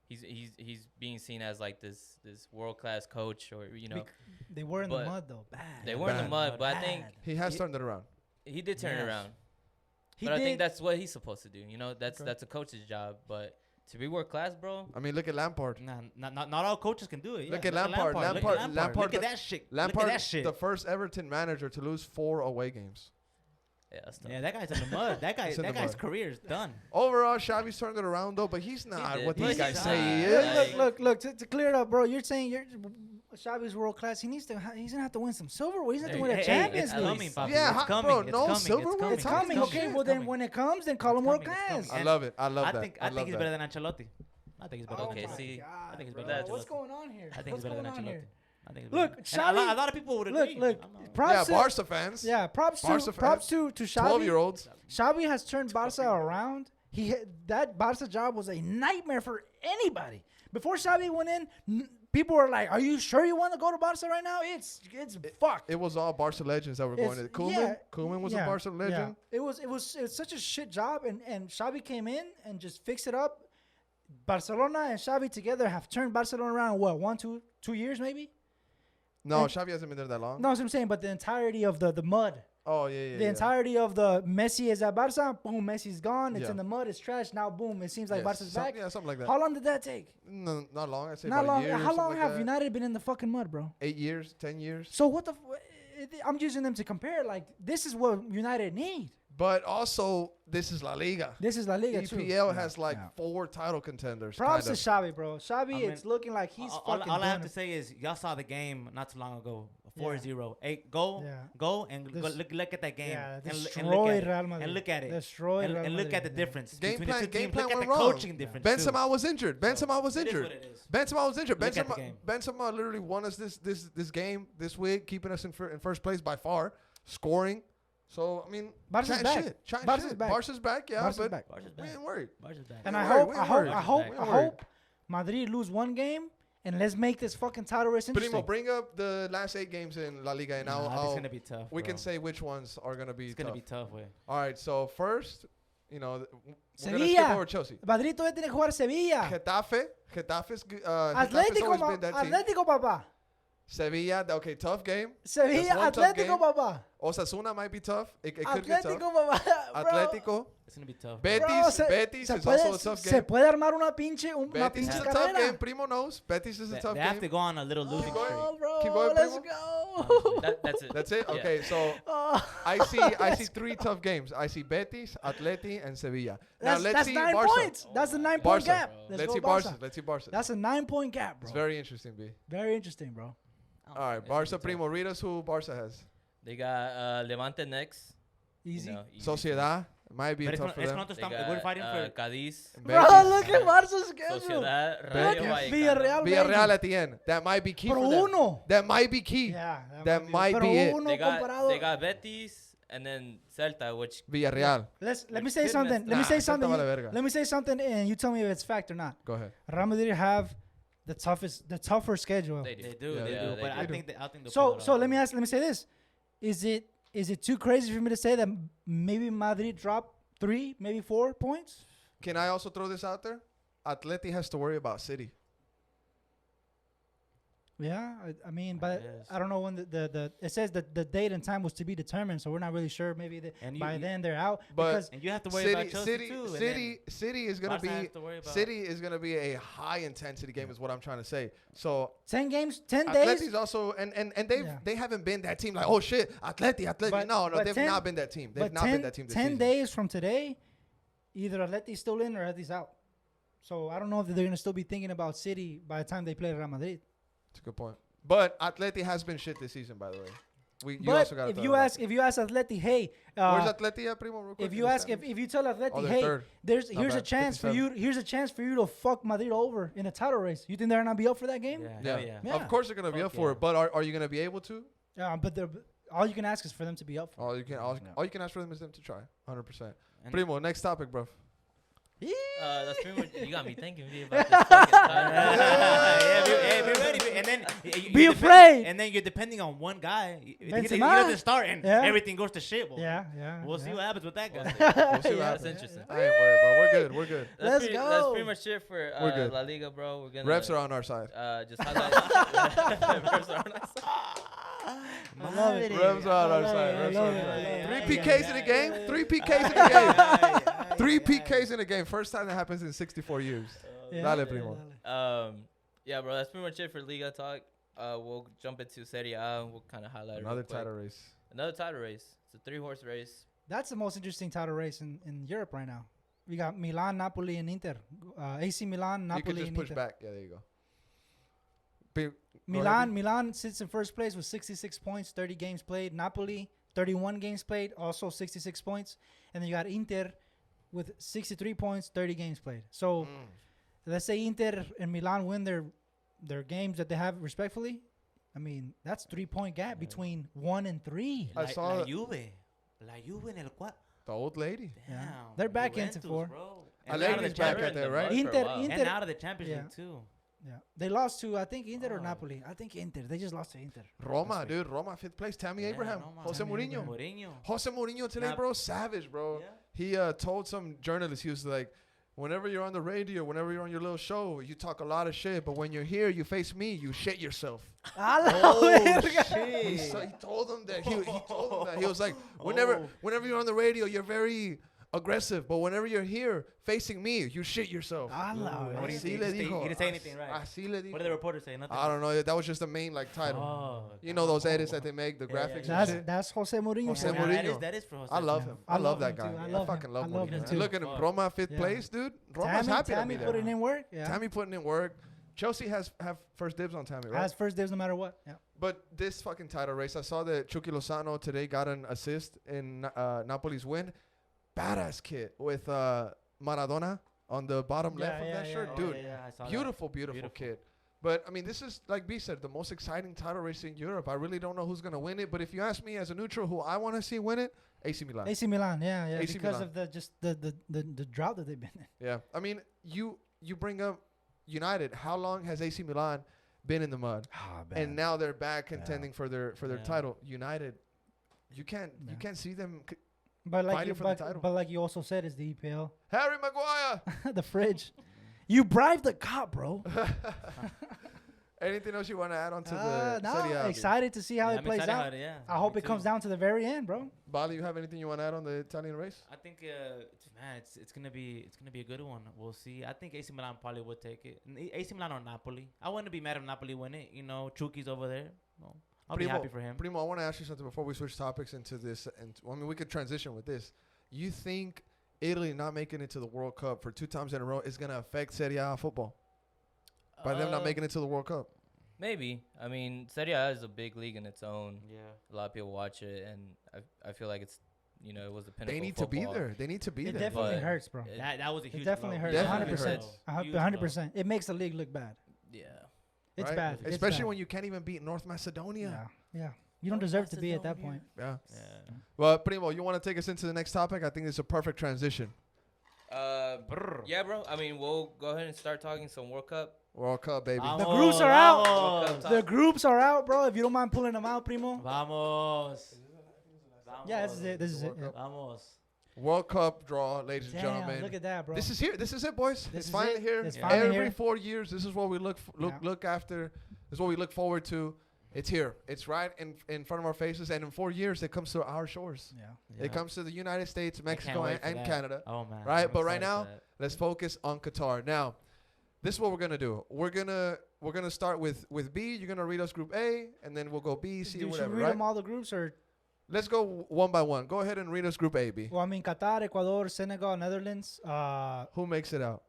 he's being seen as like this world class coach, or They were in the But mud, though. Bad. they were in the Bad. mud, but I think He has turned it around. he did turn it Yes. around. He But I did. think that's what he's supposed to do. That's Okay. that's a coach's job. But to be world class, bro. I mean, look at Lampard. Nah, not all coaches can do it. Look yeah. at Lampard. Look at Lampard- Lampard. Lampard- Look at that shit. Lampard, Look at that shit. the first Everton manager to lose 4 away games. Yeah, that's tough. Yeah, that guy's in the mud. That He's in the guy's mud. career is done. Overall, Xavi's turned it around though, but he's not did. what these He's guys not. say he Yeah. is. Look, to clear it up, bro. You're saying Xavi's world class. He's gonna have to win some silverware. He's gonna have to Hey, win a hey, Champions it's League. coming, papi. Yeah, It's coming. bro, It's no coming. silverware? It's coming. It's Okay, coming. well It's then coming. when it comes, then call him It's world coming. It's class. coming. I love it. I love I that. think I he's love better that. than Ancelotti. I think he's better Okay, than Ancelotti. see, God, I think it's bro, better than what's Ancelotti. going on here? I think What's he's better going than on Ancelotti. here? I think he's Look, better. And Xavi- a lot of people would agree. Look. I don't know. Yeah, Props to Barca fans. yeah, props Barca to Xavi. 12-year-olds. Xavi has turned Barca around. That Barca job was a nightmare for anybody. Before Xavi went in, people were like, "Are you sure you want to go to Barca right now?" It's fucked. It was all Barca legends that were going to. Koeman was a Barca legend. It was such a shit job, and Xavi came in and just fixed it up. Barcelona and Xavi together have turned Barcelona around. What 2 years maybe? No, And- Xavi hasn't been there that long. No, that's what I'm saying. But the entirety of the mud. Oh, yeah. The entirety of the Messi is at Barca. Boom, Messi's gone. It's Yeah. in the mud. It's trash. Now, boom, it seems like Yeah, Barca's back. Yeah, something like that. How long did that take? No, not long. I'd say Not about long. a year. How something long like have that. United been in the fucking mud, bro? 8 years, 10 years. So what the? I'm using them to compare. Like this is what United need. But also, this is La Liga. This is La Liga too. EPL has like Yeah. 4 title contenders. Props kind to of. Xavi, bro. Xavi, I mean, it's looking like he's all fucking. I have doing to it. say is y'all saw the game not too long ago. Yeah. 4-0. Hey, go and go, look at that game. Yeah, and look destroyed at it. Real Madrid. And look at it. Destroyed and, Real and look at the Madrid, yeah. difference Game between plan- the two game teams. plan Look at went the wrong. coaching difference. Benzema was injured. So, Benzema was it is injured. what it is. Benzema was injured. Look at the Benzema, game. Benzema literally won us this game this week, keeping us in first place by far, scoring. So I mean, Barca's chat back. shit. Chat Barca's shit. back. Barca's back. Yeah, Barca's but back. Barca's we back. ain't worried. Barca's back. And We I ain't worried. hope, We I ain't hope, worried. I hope, We I ain't worried. hope Madrid lose one game and let's make this fucking title race interesting. Primo, bring up the last 8 games in La Liga, and Nah, it's I'll gonna be tough. we bro. can say which ones are gonna be. it's gonna tough. be tough. Way. All right. So first, we're gonna skip Sevilla. over Chelsea. Madrid todavía tiene que jugar Sevilla. Getafe's Atlético, always been that team. Atlético, papá. Sevilla, okay, tough game. Sevilla, That's one tough Atlético, game. papá. Osasuna might be tough. It could be Atlético, tough. papá. Bro. Atletico. It's gonna be tough. Betis, Bro, Betis se is puede, also a tough se game. puede armar una pinche Betis is a tough carrera. game. Primo knows. Betis is a tough They have to game. go on a little losing going. streak. Oh, bro, Keep going, let's Primo. go. That's it. That's it. Yeah. Okay, so Oh. I see 3 tough games. I see Betis, Atleti, and Sevilla. Now let's That's see 9 Barca. points. That's a 9-point Barca. gap. Let's go see Barca. Barca. Let's see Barca. That's a 9-point gap, bro. It's very interesting, B. Very interesting, bro. All right, It's gonna Barca be Primo. Read us who Barca has. They got Levante next. Easy. You know, easy. Sociedad might be But tough for it's them. not They we're got fighting for. Cadiz, Bro, Betis. look at Barca's schedule. Sociedad, Betis. Rayo Vallecano. Villarreal, Villarreal baby. at the end. That might be key Pro for them. uno. That might be key. Yeah, That might Pro be it. uno They comparado. got Betis and then Celta, which Villarreal. Let me say Goodness, something. Let me nah, say Celta something. vale verga. Let me say something, and you tell me if it's fact or not. Go ahead. Real Madrid have the tougher schedule. they do. They do, Yeah, they they do. do. But They I do. think they'll So pull it so off, let me bro. ask. Let me say this: Is it too crazy for me to say that maybe Madrid drop 3, maybe 4 points? Can I also throw this out there? Atleti has to worry about City. Yeah, I mean, but Yes. I don't know when the it says that the date and time was to be determined, so we're not really sure. Maybe And by you- then they're out. But because And you have to worry City, about Chelsea City, too. and City is gonna Barca has be. to worry about- City is gonna be a high intensity game, is what I'm trying to say. So 10 games, 10 days. Atleti's also and Yeah. they haven't been that team like, oh shit, Atleti. But- No, but they've 10 not been that team. They've But not been that team this 10 season. days from today, either Atleti's still in or Atleti's out. So I don't know if they're gonna still be thinking about City by the time they play Real Madrid. That's a good point. But Atleti has been shit this season, by the way. You But also gotta if throw you that out ask Atleti, hey, there. Where's Atleti at, Primo? Real quick, if in you the ask standings? if you tell Atleti, Oh, they're hey, third. here's Not a bad, chance for 57. you. Here's a chance for you to fuck Madrid over in a title race. You think they're gonna be up for that game? Yeah, Yeah. hell yeah. Yeah. Of course they're gonna be Fuck up for yeah. it, but are you gonna be able to? But all you can ask is for them to be up for. All you can Yeah. all you can ask for them is them to try. 100%. And- Primo, next topic, bro. That's pretty much. You got me thinking about this fucking time. Yeah, be ready. And then Be afraid. And then you're depending on one guy. He Benzema. doesn't start, and Yeah. everything goes to shit. Well, Yeah. We'll see what happens with that guy. We'll see what Yeah. happens. That's interesting. I ain't worried, bro. We're good. We're good. Let's That's go. pretty much it for We're good. La Liga, bro. We're gonna Refs are on our side. just highlight. Refs are on our side. I love it. Refs are on our side. I Refs love are on it. our I side. love 3 it. PKs in a game. 3 PKs in a game. 3 PKs in a game. First time that happens in 64 years. Yeah. Dale, Primo. Yeah, bro. That's pretty much it for Liga talk. We'll jump into Serie A. And we'll kind of highlight it Another real quick. title race. Another title race. It's a 3-horse race. That's the most interesting title race in Europe right now. We got Milan, Napoli, and Inter. AC Milan, You Napoli, can just and push Inter. back. Yeah, there you go. Milan sits in first place with 66 points, 30 games played. Napoli, 31 games played, also 66 points. And then you got Inter with 63 points, 30 games played. So let's say Inter and Milan win their games that they have respectfully. I mean, that's 3-point gap between 1 and 3. I saw La Juve en el cuarto. the old lady. Damn. Yeah. They're back into Juventus, 4. bro. Allegri's back at there, right? And out of the championship Yeah. too. Yeah. They lost to, I think, Inter or Oh. Napoli. I think Inter. They just lost to Inter. Roma, dude. Roma, 5th place. Tammy Abraham. Roma. Jose Tammy Mourinho. Mourinho. Jose Mourinho today, Nah. bro. Savage, bro. Yeah. He told some journalists, he was like, whenever you're on the radio, whenever you're on your little show, you talk a lot of shit. But when you're here, you face me, you shit yourself. He told them that. He told them that. He was like, whenever you're on the radio, you're very aggressive. But whenever you're here facing me, you shit yourself. What do you Así think? le He dijo. didn't say anything, right? Así le dijo. What did the reporter say? Nothing. I don't know. That was just the main like title. Oh, You know those edits that they make, the Yeah, yeah, graphics yeah. and shit. That's Jose Mourinho. Jose for you. Mourinho. That is for Jose. I love Yeah. him. I I love love that him guy. too. I I love fucking him. love I love Mourinho. him And too. look at him. Fuck. Roma 5th Yeah. place, dude. Roma's happy to Tammy be put there. it in work. Yeah. Tammy putting in work. Chelsea have first dibs on Tammy, right? Has first dibs no matter what. Yeah. But this fucking title race, I saw that Chucky Lozano today got an assist in Napoli's win. Badass kit with Maradona on the bottom left of that shirt. Oh, Dude, yeah, I saw that. beautiful kid. But, I mean, this is, like B said, the most exciting title race in Europe. I really don't know who's going to win it. But if you ask me as a neutral who I want to see win it, AC Milan. AC Milan. Yeah. AC Because Milan. of the drought that they've been in. Yeah. I mean, you bring up United. How long has AC Milan been in the mud? And now they're back contending for their Yeah. title. United, you can't see them. But like Fighting you, for the title. but like you also said, it's the EPL. Harry Maguire. The fridge. You bribed the cop, bro. Anything else you want to add on to the Serie A? Excited to see how Yeah, it I'm plays excited out. how it- yeah, I hope me it comes too. down to the very end, bro. Bali, you have anything you want to add on the Italian race? I think, man, it's gonna be a good one. We'll see. I think AC Milan probably would take it. AC Milan or Napoli. I wouldn't be mad if Napoli win it. You know, Chucky's over there. No, I'll be happy for him. Primo, I want to ask you something before we switch topics into this. And I mean, we could transition with this. You think Italy not making it to the World Cup for 2 times in a row is going to affect Serie A football by them not making it to the World Cup? Maybe. I mean, Serie A is a big league in its own. Yeah. A lot of people watch it, and I feel like it's, you know, it was the pinnacle. They need of to be football. there. They need to be It there. definitely But hurts, bro. That was a huge It definitely blow. hurts. Definitely 100%. hurts. Huge 100%. It makes the league look bad. Yeah. It's Right? bad. It's Especially bad. when you can't even beat North Macedonia. Yeah. You don't deserve to be at that point. Yeah. Yeah. Well, Primo, you want to take us into the next topic? I think it's a perfect transition. Yeah, bro. I mean, we'll go ahead and start talking some World Cup. World Cup, baby. The groups are out. Vamos. The groups are out, bro. If you don't mind pulling them out, Primo. Vamos. Yeah, this is it. This is it. Yeah. Vamos. World Cup draw, ladies and Damn, gentlemen. look at that, bro. This is here. This is it, boys. This It's is finally it. here. It's finally Every here. 4 years, this is what we look Yeah. after. This is what we look forward to. It's here. It's right in front of our faces. And in 4 years, it comes to our shores. Yeah. It comes to the United States, I can't Mexico, wait for and that. Canada. Oh man. Right, I'm but right excited now, for that. let's focus on Qatar. Now, this is what we're gonna do. We're gonna start with B. You're gonna read us Group A, and then we'll go B, C, or Should we whatever. read Right? them all the groups or? Let's go one by one. Go ahead and read us Group A, B. Well, I mean, Qatar, Ecuador, Senegal, Netherlands, Who makes it out?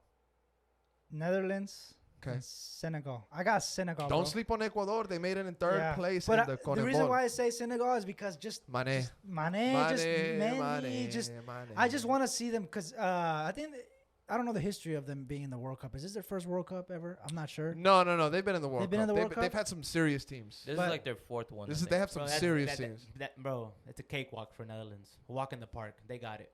Netherlands, Okay. and Senegal. I got Senegal. Don't bro. sleep on Ecuador. They made it in third Yeah. place But in the the reason Conmebol. why I say Senegal is because just Mane. Mane, just Mendy, just I just want to see them because I think I don't know the history of them being in the World Cup. Is this their first World Cup ever? I'm not sure. No. They've been in the World They've been Cup. in the World They've Cup? had some serious teams. This But is like their 4th one. I They think. have some Bro, serious teams. Bro, it's a cakewalk for Netherlands. Walk in the park. They got it.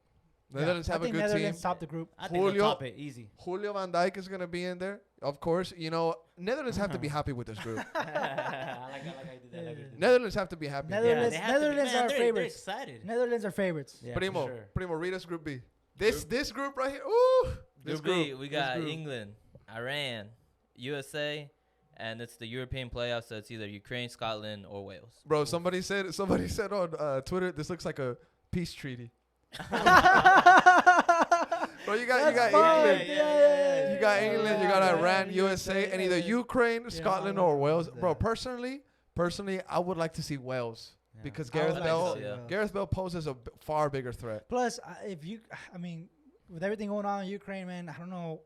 The Netherlands I have a think good Netherlands team. top the group. I think Julio- they'll top it easy. Julio Van Dijk is going to be in there. Of course, you know, Netherlands have to be happy with this group. I like how you did that. I like how you did that. Netherlands have to be happy. Netherlands- they have to be. Netherlands Man, are they're favorites. excited. Netherlands are favorites. Yeah, for Primo, sure. Primo, read us Group B. This group right here. Ooh, this Group B, group. we this got group. England, Iran, USA, and it's the European playoffs. So it's either Ukraine, Scotland, or Wales. Bro, somebody said on Twitter, this looks like a peace treaty. Bro, you got That's fun. England. Yeah. You got England, you got Yeah, Iran, yeah, USA, and either yeah. Ukraine, Scotland, or Wales. Yeah. Bro, personally, I would like to see Wales Yeah. because I Gareth would Bell, like to see Wales. Gareth Bell poses a far bigger threat. Plus, I mean, with everything going on in Ukraine, man, I don't know.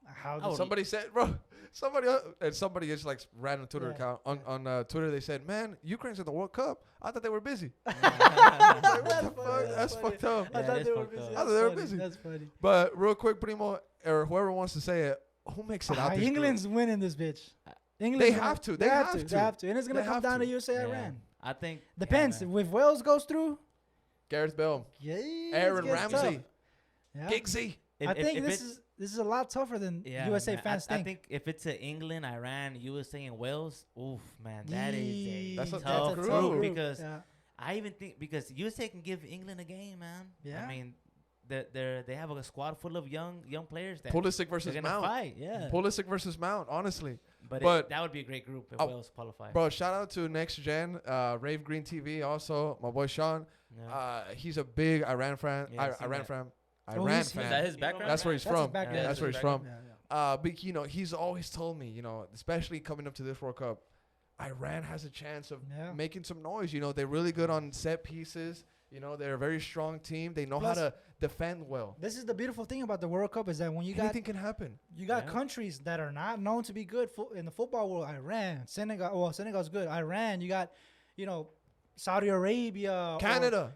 How Oh, does Somebody said, bro. Somebody just like random Twitter Yeah, account on Twitter. They said, "Man, Ukraine's in the World Cup. I thought they were busy." That's What the funny, fuck? That's funny. fucked up. I Yeah, thought that's they were fucked busy. up. I That's thought they were funny. busy. That's funny. But real quick, Primo, or whoever wants to say it, who makes it out? This England's winning this bitch. England's They gonna- have to. They have to. And it's gonna They come have down to to. USA Yeah. Iran. I think Depends. Yeah, man. If Wales goes through, Gareth Bale, yeah, Aaron it gets tough. Ramsey, Yeah. Giggsy. I think this is a lot tougher than USA man, fans I think. think if it's England, Iran, USA, and Wales, oof, man, that is a That's a tough tough group group. because Yeah. I even think because USA can give England a game, man. Yeah. I mean, they have a squad full of young players that Pulisic they're versus gonna Mount. fight. Yeah, Pulisic versus Mount. Honestly, but that would be a great group if Oh, Wales qualify. bro. Shout out to Next Gen, Rave Green TV. Also, my boy Sean. Yeah. He's a big Iran fan. Yeah, I've seen Iran that. fan. Oh, Iran he's- Is fan. that his background? That's where he's That's his from. background. Yeah, That's where he's his from. Yeah. But he's always told me, especially coming up to this World Cup, Iran has a chance of Yeah. making some noise. They're really good on set pieces. They're a very strong team. They know Plus- how to defend well. This is the beautiful thing about the World Cup is that when you got Anything can happen. Yeah. countries that are not known to be good in the football world, Iran, Senegal. Well, Senegal's good. Iran. You got, Saudi Arabia, Canada.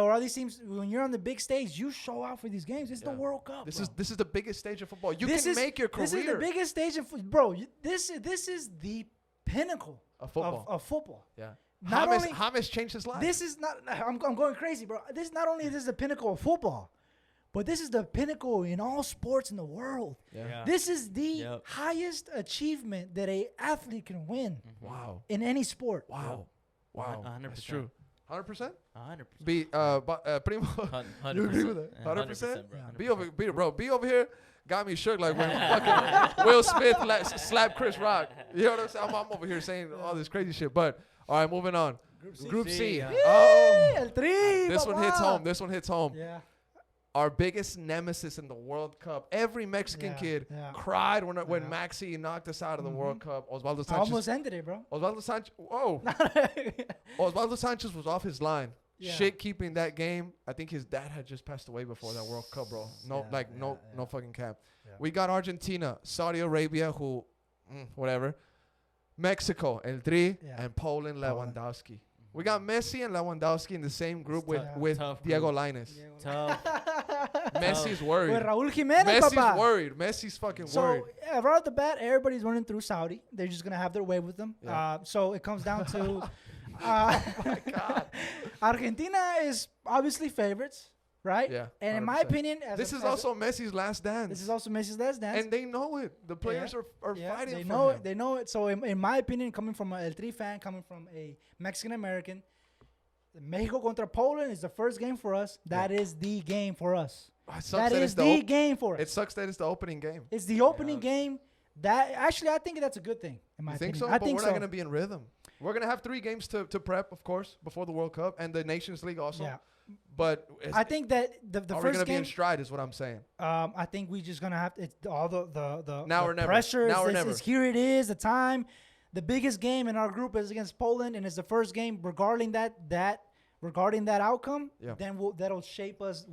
or all these teams. When you're on the big stage, you show out for these games. It's the Yeah. World Cup. This bro. is the biggest stage of football. You This can is- make your career This is the biggest stage in bro. This is the pinnacle of football. of football. Yeah. Not only James changed his life. this is not. I'm going crazy, bro. This not only is this the pinnacle of football, but this is the pinnacle in all sports in the world. Yeah. This is the Yep. highest achievement that a athlete can win Wow. in any sport. Wow. Wow. 100%. That's true. 100%? 100%. Primo. 100%. You agree with that? Yeah, 100%? bro. Be over here. Got me shook like when fucking Will Smith slapped Chris Rock. You know what I'm saying? I'm over here saying all this crazy shit. But all right, moving on. Group C. yeah. Oh, El Tri, this one hits papá. home. This one hits home. Yeah. Our biggest nemesis in the World Cup. Every Mexican Yeah, kid yeah. cried when Yeah. Maxi knocked us out of the World Cup. Osvaldo I Sanchez. almost ended it, bro. Osvaldo Sanchez. Whoa. Osvaldo Sanchez was off his line. Yeah. Shit keeping that game. I think his dad had just passed away before that World Cup, bro. No, Yeah, no fucking cap. Yeah. We got Argentina, Saudi Arabia, who, whatever. Mexico, El Tri, Yeah. and Poland, Poland. Lewandowski. We got Messi and Lewandowski in the same group with, tough. with Tough Diego group. Lainez. Tough. Messi's With worried. Raúl Jiménez, Messi's papá. worried. Messi's fucking worried. So right off the bat, everybody's running through Saudi. They're just gonna have their way with them. Yeah. So it comes down to God. Argentina is obviously favorites, right? Yeah, And in my 100%. opinion, This is also Messi's last dance. this is also Messi's last dance. and they know it. The players are Yeah, fighting they for know him. it. They know it. So in my opinion, coming from a El Tri fan, coming from a Mexican American, Mexico contra Poland is the first game for us. That is the game for us. It sucks That that is it's the the game for us. It sucks that it's the opening game. It's the opening game. That actually, I think that's a good thing. In my You think opinion, so? I But think we're so. not going to be in rhythm. We're going to have 3 games to prep, of course, before the World Cup and the Nations League also. Yeah. But I think that the are we first going to be in game. stride is what I'm saying. I think we just gonna have to, it's all the Now the or never. pressure. Now or it's- never. it's here it is. The time. The biggest game in our group is against Poland, and it's the first game regarding that outcome. Yeah. Then that'll shape us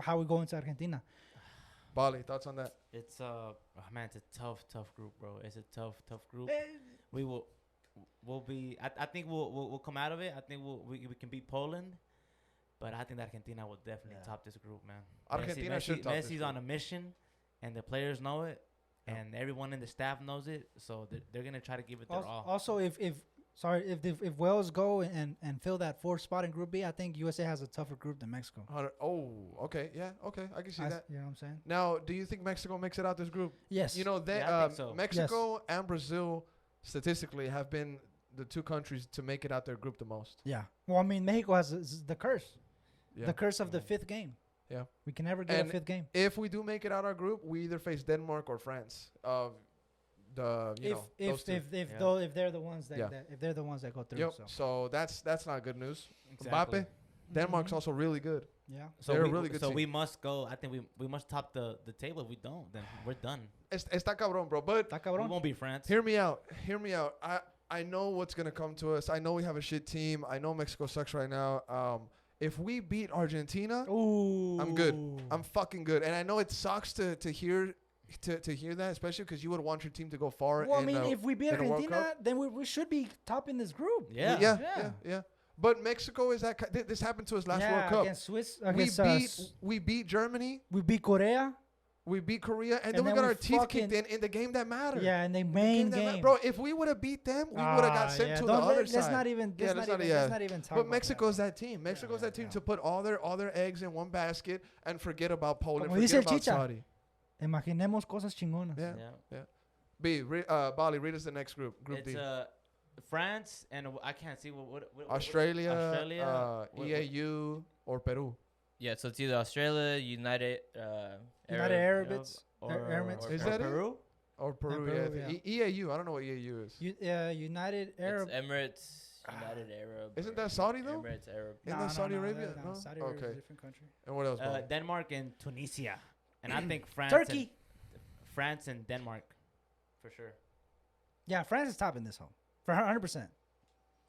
how we go into Argentina. Bali, thoughts on that? It's man, it's a tough group, bro. It's a tough group. Eh, We'll be. I think we'll come out of it. I think we can beat Poland, but I think that Argentina will definitely top this group, man. Argentina should top this Messi's group. on a mission, and the players know it, and everyone in the staff knows it. So they're gonna try to give it their all. Also, if Wales go and fill that 4th spot in Group B, I think USA has a tougher group than Mexico. Oh, okay. Yeah, okay. I can see that. You know what I'm saying? Now, do you think Mexico makes it out this group? Yes. They Yeah, I think so. Mexico and Brazil statistically have been the 2 countries to make it out their group the most. Yeah. Well, I mean, Mexico has the curse. Yeah. The curse of the 5th game. Yeah. We can never get And a 5th game. If we do make it out our group, we either face Denmark or France. Those two. If they're the ones that, Yeah. if they're the ones that go through. Yep. So So that's not good news. Exactly. Mbappe, Denmark's also really good. yeah. So They're a we, really good so team. we must go. I think we must top the table. If we don't, then we're done. Está cabrón, bro. But Está We cabrón. won't be France. hear me out. I know what's gonna come to us. I know we have a shit team. I know Mexico sucks right now. If we beat Argentina, Ooh. I'm good. I'm fucking good. And I know it sucks to hear to hear that, especially because you would want your team to go far. Well, I mean, if we beat in a World Argentina, Cup. then we should be top in this group. Yeah. But Mexico is that. This happened to us last World Cup. Against Swiss. We Against we beat Germany. we beat Korea. We beat Korea, and And then we then got we our teeth fucking- kicked in the game that mattered. Yeah, and they The main that game. bro. If we would have beat them, we would have got sent to the other side. Let's not even. Yeah, Let's not even talk But about Mexico's that team. Mexico's yeah, that team yeah. to put all their eggs in one basket and forget about Poland, Como dice forget el about Chicha. Saudi. Imaginemos cosas chingonas. Yeah. Bali, read us the next group. Group It's D. France and I can't see what Australia, Australia, EAU, or Peru. Yeah, so it's either Australia, United United Arab, Emirates. or Emirates. Is that it? Peru? Or Peru, Peru, yeah. yeah. EAU, I don't know what EAU is. United Arab. It's Emirates, United Arab. Isn't or that Saudi, though? Emirates Arab. Isn't that Saudi Arabia? No? Saudi Arabia is Okay. a different country. And what else? Bali? Denmark and Tunisia, and I think France. Turkey. France and Denmark, for sure. Yeah, France is top in this hole for 100%.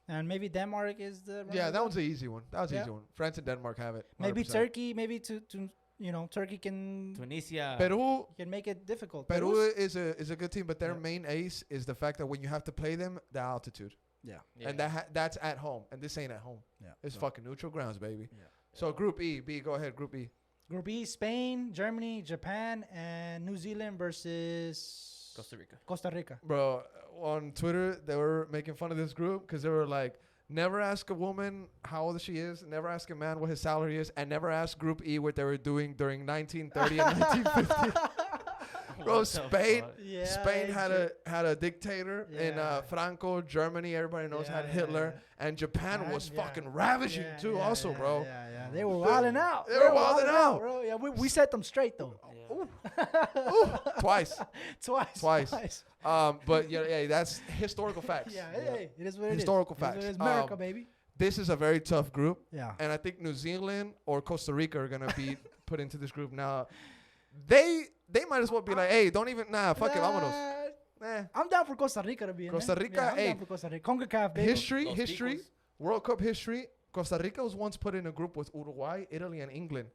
And maybe Denmark is the. Yeah, that one's an easy one. That was an Yeah. easy one. France and Denmark have it. Maybe 100%. Turkey. Maybe to Turkey can Tunisia. Peru. can make it difficult. Peru Peru's- is a good team, but their Yeah. main ace is the fact that when you have to play them, the altitude, Yeah. Yeah. and that's at home, and this ain't at home. Yeah. It's So- fucking neutral grounds, baby. Yeah. So Group E, B, go ahead. Group E. Group E: Spain, Germany, Japan, and New Zealand versus Costa Rica. Bro, on Twitter they were making fun of this group because they were like, never ask a woman how old she is, never ask a man what his salary is, and never ask Group E what they were doing during 1930 and 1950. Bro, What the Spain. fuck? Yeah, Spain had a dictator in Yeah. Franco. Germany, everybody knows, had Hitler, and Japan was fucking ravaging too. Also, bro. Yeah. They were wilding out. They were wilding out. bro. Yeah, we set them straight though. Ooh, twice. Twice. But yeah, that's historical facts. Yeah, hey, it is what it is. Historical It is what facts. it is. America, baby. This is a very tough group, Yeah. and I think New Zealand or Costa Rica are gonna be put into this group now. They might as well be like, hey, don't even fuck it, vámonos. I'm down for Costa Rica to be in Costa there. Rica, Yeah, I'm hey. down for Costa Rica. CONCACAF, baby. History, World Cup history. Costa Rica was once put in a group with Uruguay, Italy, and England,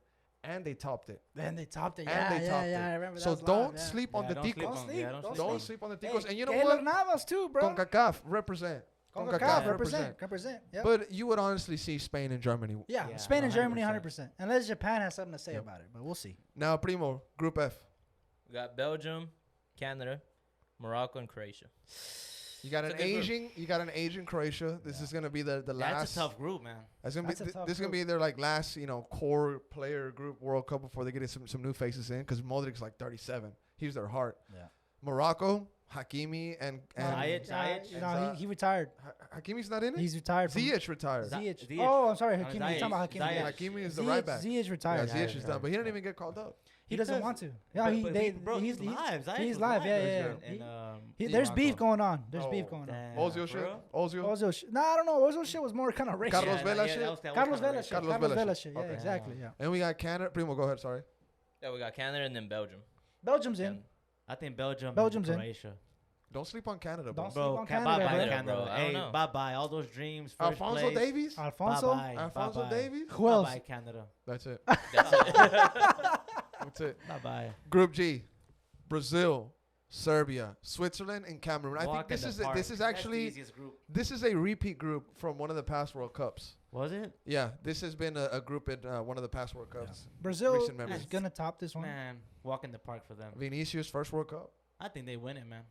and they topped it. Then they topped it. And they topped it. I remember So that. don't sleep on the don't sleep ticos. on- yeah, don't sleep Don't on- sleep on the Hey, ticos. And you know Keylor what? Navas too, bro. CONCACAF represent. CONCACAF represent. Yep. But you would honestly see Spain and Germany. Yeah, Yeah, Spain and Germany 100%. 100%. Unless Japan has something to say Yep. about it, but we'll see. Now, Primo, Group F. We got Belgium, Canada, Morocco, and Croatia. You got It's an a good group. Asian Croatia. This is gonna be the last. That's a tough group, man. That's gonna That's a be tough this is gonna group. be their like last core player group World Cup before they get some new faces in because Modric's like 37. He's their heart. Yeah. Morocco, Hakimi and Ziyech. No, he retired. Hakimi's not in it. He's retired. From Ziyech retired. Ziyech. Ziyech. Oh, I'm sorry, No, Hakimi. You're talking about Hakimi. Ziyech. Yeah. Hakimi is the right back. Ziyech Yeah, retired. Ziyech is yeah, done, but he didn't yeah. even get called up. He doesn't does. want to. Yeah, He's live. Ziyech he's was live. Yeah, in, There's Morocco. beef going on. There's beef Oh. going on. Damn, Ozil for shit. real? Ozil. Ozil. I don't know. Ozil shit was more kind of racist. Carlos Vela shit? that was Carlos kinda Vela racist. shit. Carlos Carlos Vela Vela shit. shit. Yeah, Okay. exactly. Yeah. And we got Canada. Primo, go ahead. Sorry. Yeah, we got Canada and then Belgium. Belgium's in. I think Belgium's Belgium's in. in. Croatia. Don't sleep on Canada, bro. Don't sleep Bro, on bye Canada, bye bro. Canada. Bro, I don't Hey, know. bye bye. All those dreams. First Alfonso place. Davies. Alfonso. Bye-bye. Alfonso Bye-bye. Davies. Who else? Bye bye Canada. That's it. That's it. That's it. Bye bye. Group G, Brazil, Serbia, Switzerland, and Cameroon. I think this is actually this is a repeat group from one of the past World Cups. Was it? Yeah, this has been a group in one of the past World Cups. Brazil Recent memories. is gonna top this one. Man, walk in the park for them. Vinicius first World Cup. I think they win it, man.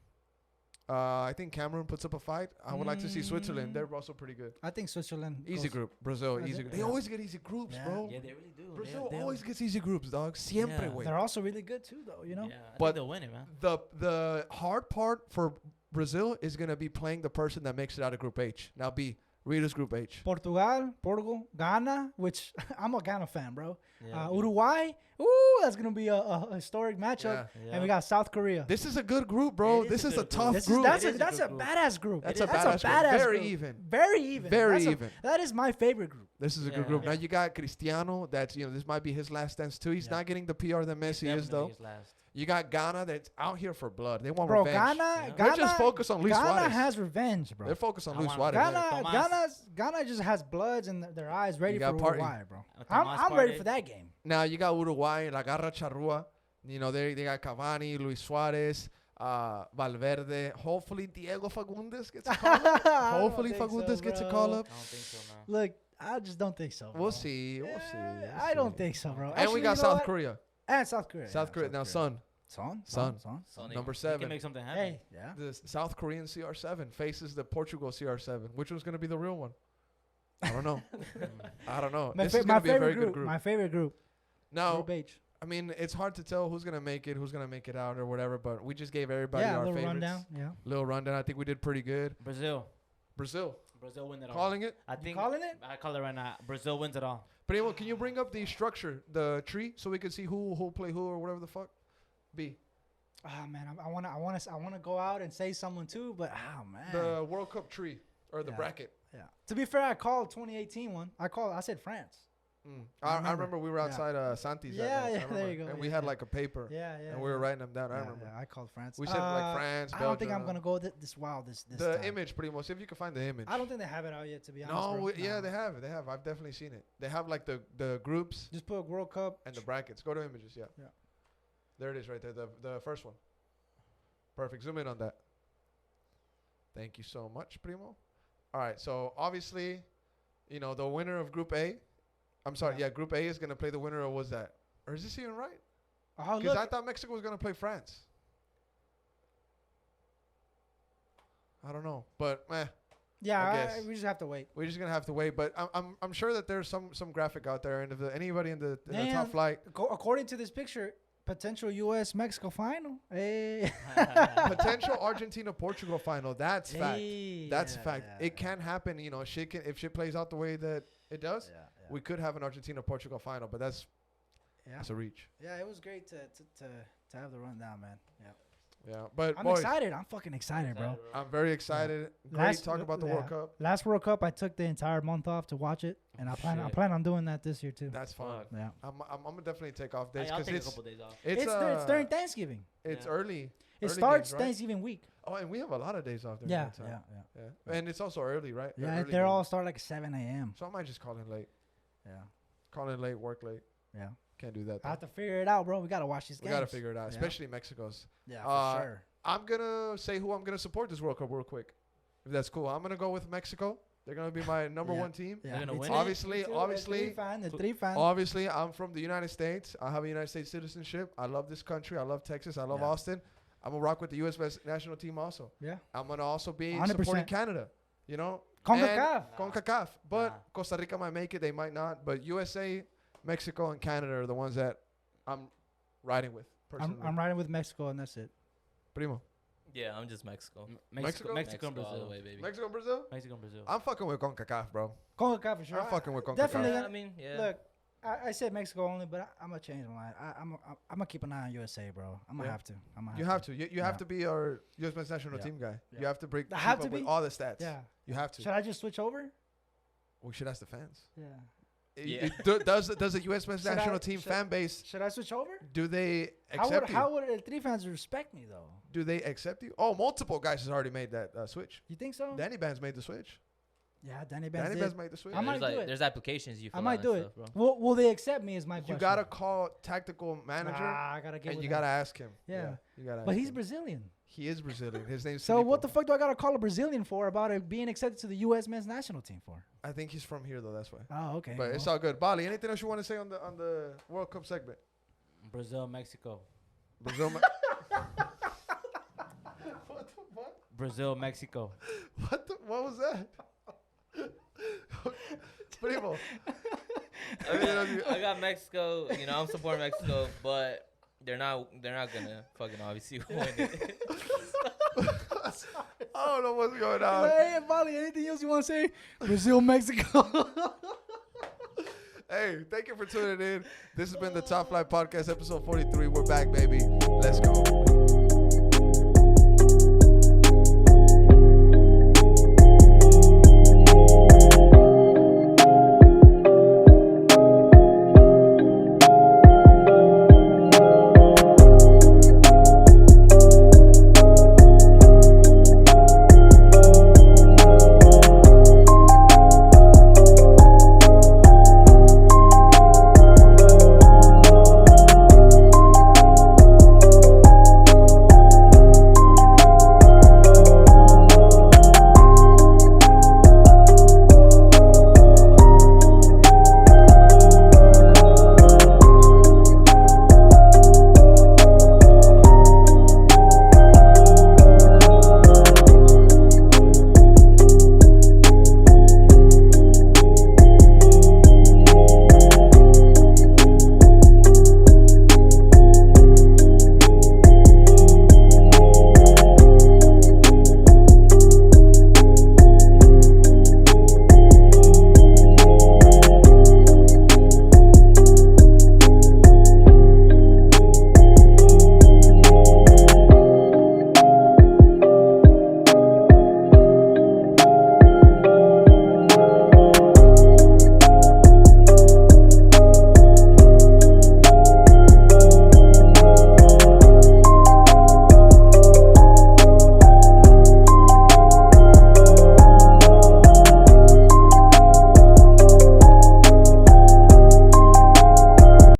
I think Cameroon puts up a fight. I would like to see Switzerland. They're also pretty good. I think Switzerland. Easy goes- group. Brazil, Is easy. it? They Yeah. always get easy groups, Yeah. bro. Yeah, they really do. Brazil They always gets easy groups, dog. Siempre, Yeah. güey. They're also really good too, though. You know. Yeah, I But think they'll win it, man. The hard part for Brazil is gonna be playing the person that makes it out of Group H. Now, B, read us Group H. Portugal, Ghana, which I'm a Ghana fan, bro. Yeah. Uruguay, ooh, that's gonna be a historic matchup. Yeah. And we got South Korea. This is a good group, bro. It is This a is a good tough group. group. That's It is a a good group. badass group. That's It a is. badass group. Very group. even. Very even. Very That's a- even. That is my favorite group. This is a good Yeah. group. Now you got Cristiano. That's this might be his last dance too. He's Yeah. not getting the PR that Messi is though. Definitely is last. You got Ghana that's out here for blood. They want Bro, revenge. Ghana, Yeah. They're just focused on Luis Ghana Suarez. has revenge, bro. They're focused on I Luis want- Suarez. Tomas. Ghana just has bloods in their eyes ready You got for Partey. Uruguay, bro. Tomas I'm ready Partey. for that game. Now you got Uruguay, La Garra Charrua, You know, they got Cavani, Luis Suarez, Valverde. Hopefully Diego Fagundes gets a call up. Hopefully Fagundes gets a call up. I don't think so, no. Look, I just don't think so. Bro. We'll see. We'll see. I don't think so, bro. And Actually, we got you know South what? Korea. And South Korea. South Korea. Now, Son. Son. Sonny. Number He 7. can make something happen. Hey, yeah. The South Korean CR7 faces the Portugal CR7. Which one's going to be the real one? I don't know. I don't know. This is going to be a very good group. My favorite group. Now, Group H. I mean, it's hard to tell who's going to make it, who's going to make it out or whatever, but we just gave everybody Yeah, a our little favorites. rundown. Yeah. Little rundown. I think we did pretty good. Brazil Brazil. win it all. Calling it. I think calling it? I call it right now. Brazil wins it all. Primo, can you bring up the structure, the tree, so we can see who'll play who or whatever the fuck? B. Ah man, I wanna go out and say someone too, but man. The World Cup tree or the Yeah. bracket. Yeah. To be fair, I called 2018 one. I said France. I remember. remember we were Yeah. outside Santi's. that Yeah, night, I yeah, there remember. you go, And we yeah, had yeah. like a paper. Yeah, yeah. And we were writing them down. I remember. Yeah, I called France. We said like France, I don't think I'm Belgium. gonna go this wild this The time. image, Primo. See if you can find the image. I don't think they have it out yet. To be honest. No, bro. yeah, they have. They have. I've definitely seen it. They have like the groups Just put World Cup and the brackets. Go to images. Yeah. Yeah. There it is, right there. The first one. Perfect. Zoom in on that. Thank you so much, Primo. All right. So obviously, you know, the winner of Group A. I'm sorry. Yeah. Yeah, Group A is gonna play the winner. Or was that? Or is this even right? Oh, Because I look. thought Mexico was gonna play France. I don't know, but I Yeah, guess. we just have to wait. we're just gonna have to wait. But I'm sure that there's some graphic out there, and if anybody in the top Man. flight, According to this picture, potential U.S. Mexico final. Hey. potential Argentina Portugal final. That's fact. Hey, That's yeah, fact. yeah, It can happen. You know, if shit plays out the way that it does, Yeah, yeah. we could have an Argentina Portugal final. But that's a reach. Yeah, it was great to have the rundown, man. Yeah. Yeah, but I'm boys, excited. I'm fucking excited, bro. I'm very excited. Great Last- talk about the yeah. World Cup. Last World Cup, I took the entire month off to watch it, and I Shit. plan on doing that this year too. That's fun. Fuck. Yeah. I'm gonna definitely take off days I'll because take a it's couple days off. It's during Thanksgiving. it's Yeah. early. It early starts games, right? Thanksgiving week. Oh, and we have a lot of days off during Yeah, that time. yeah. Yeah. And it's also early, right? Yeah, Early they're all games. start like 7 a.m. So I might just call in late. Yeah, Call in late, work late. yeah. Can't do that. I Though. have to figure it out, bro. We gotta watch these We games. gotta figure it out, Yeah. especially Mexico's. Yeah, for sure. I'm gonna say who I'm gonna support this World Cup real quick, if that's cool. I'm gonna go with Mexico. They're gonna be my number Yeah. one team. Yeah, They're gonna me win too. it? Obviously- Me too. obviously- the three fan. Obviously, I'm from the United States. I have a United States citizenship. I love this country. I love Texas. I love Yeah. Austin. I'm gonna rock with the U.S. national team also. Yeah. I'm gonna also be 100%. supporting Canada. You know, CONCACAF. And CONCACAF. But Nah. Costa Rica might make it. They might not. But USA, Mexico, and Canada are the ones that I'm riding with personally. I'm riding with Mexico, and that's it. Primo. Yeah, I'm just Mexico. Mexico? Mexico and all the Brazil. way, baby. Mexico, and Brazil. Mexico and Brazil. I'm fucking with CONCACAF, bro. CONCACAF for sure. I'm fucking with CONCACAF. Definitely. Yeah, I mean, yeah. Look, I said Mexico only, but I'm gonna change my mind. I'm gonna keep an eye on USA, bro. I'm gonna Yeah. have to. You have to. You have Yeah. to be our U.S. men's national Yeah. team guy. Yeah. You have to break. I have keep to up with be? all the stats. Yeah. You have to. Should I just switch over? We should ask the fans. Yeah. Yeah. Does the U.S. men's Should I- national team should- fan base, Should I switch over? do they accept you? How would El Tri fans respect me though? Do they accept you? Oh, multiple guys has already made that switch. You think so? Danny Band's made the switch. Yeah, Danny Benz Danny did. Band's made the switch. I might there's do it. There's applications you fill I might out do and it. stuff, bro. Will they accept me? Is my question. You gotta call tactical manager, Nah, I gotta get and with you him. gotta ask him. Yeah. You gotta. But ask he's him. Brazilian. He is Brazilian. His name's. So what Filippo. the fuck do I gotta call a Brazilian for about it being accepted to the U.S. men's national team for? I think he's from here though. That's why. Oh, okay. But it's all good. Bali, anything else you want to say on the World Cup segment? Brazil, Mexico. Brazil. Brazil, Mexico. What was that? Primo. I got Mexico. You know, I'm supporting Mexico, but they're not gonna fucking obviously win it. I don't know what's going on. Hey, Bali, anything else you want to say? Brazil, Mexico. Hey, thank you for tuning in. This has been the Top Flight Podcast, episode 43. We're back, baby. Let's go.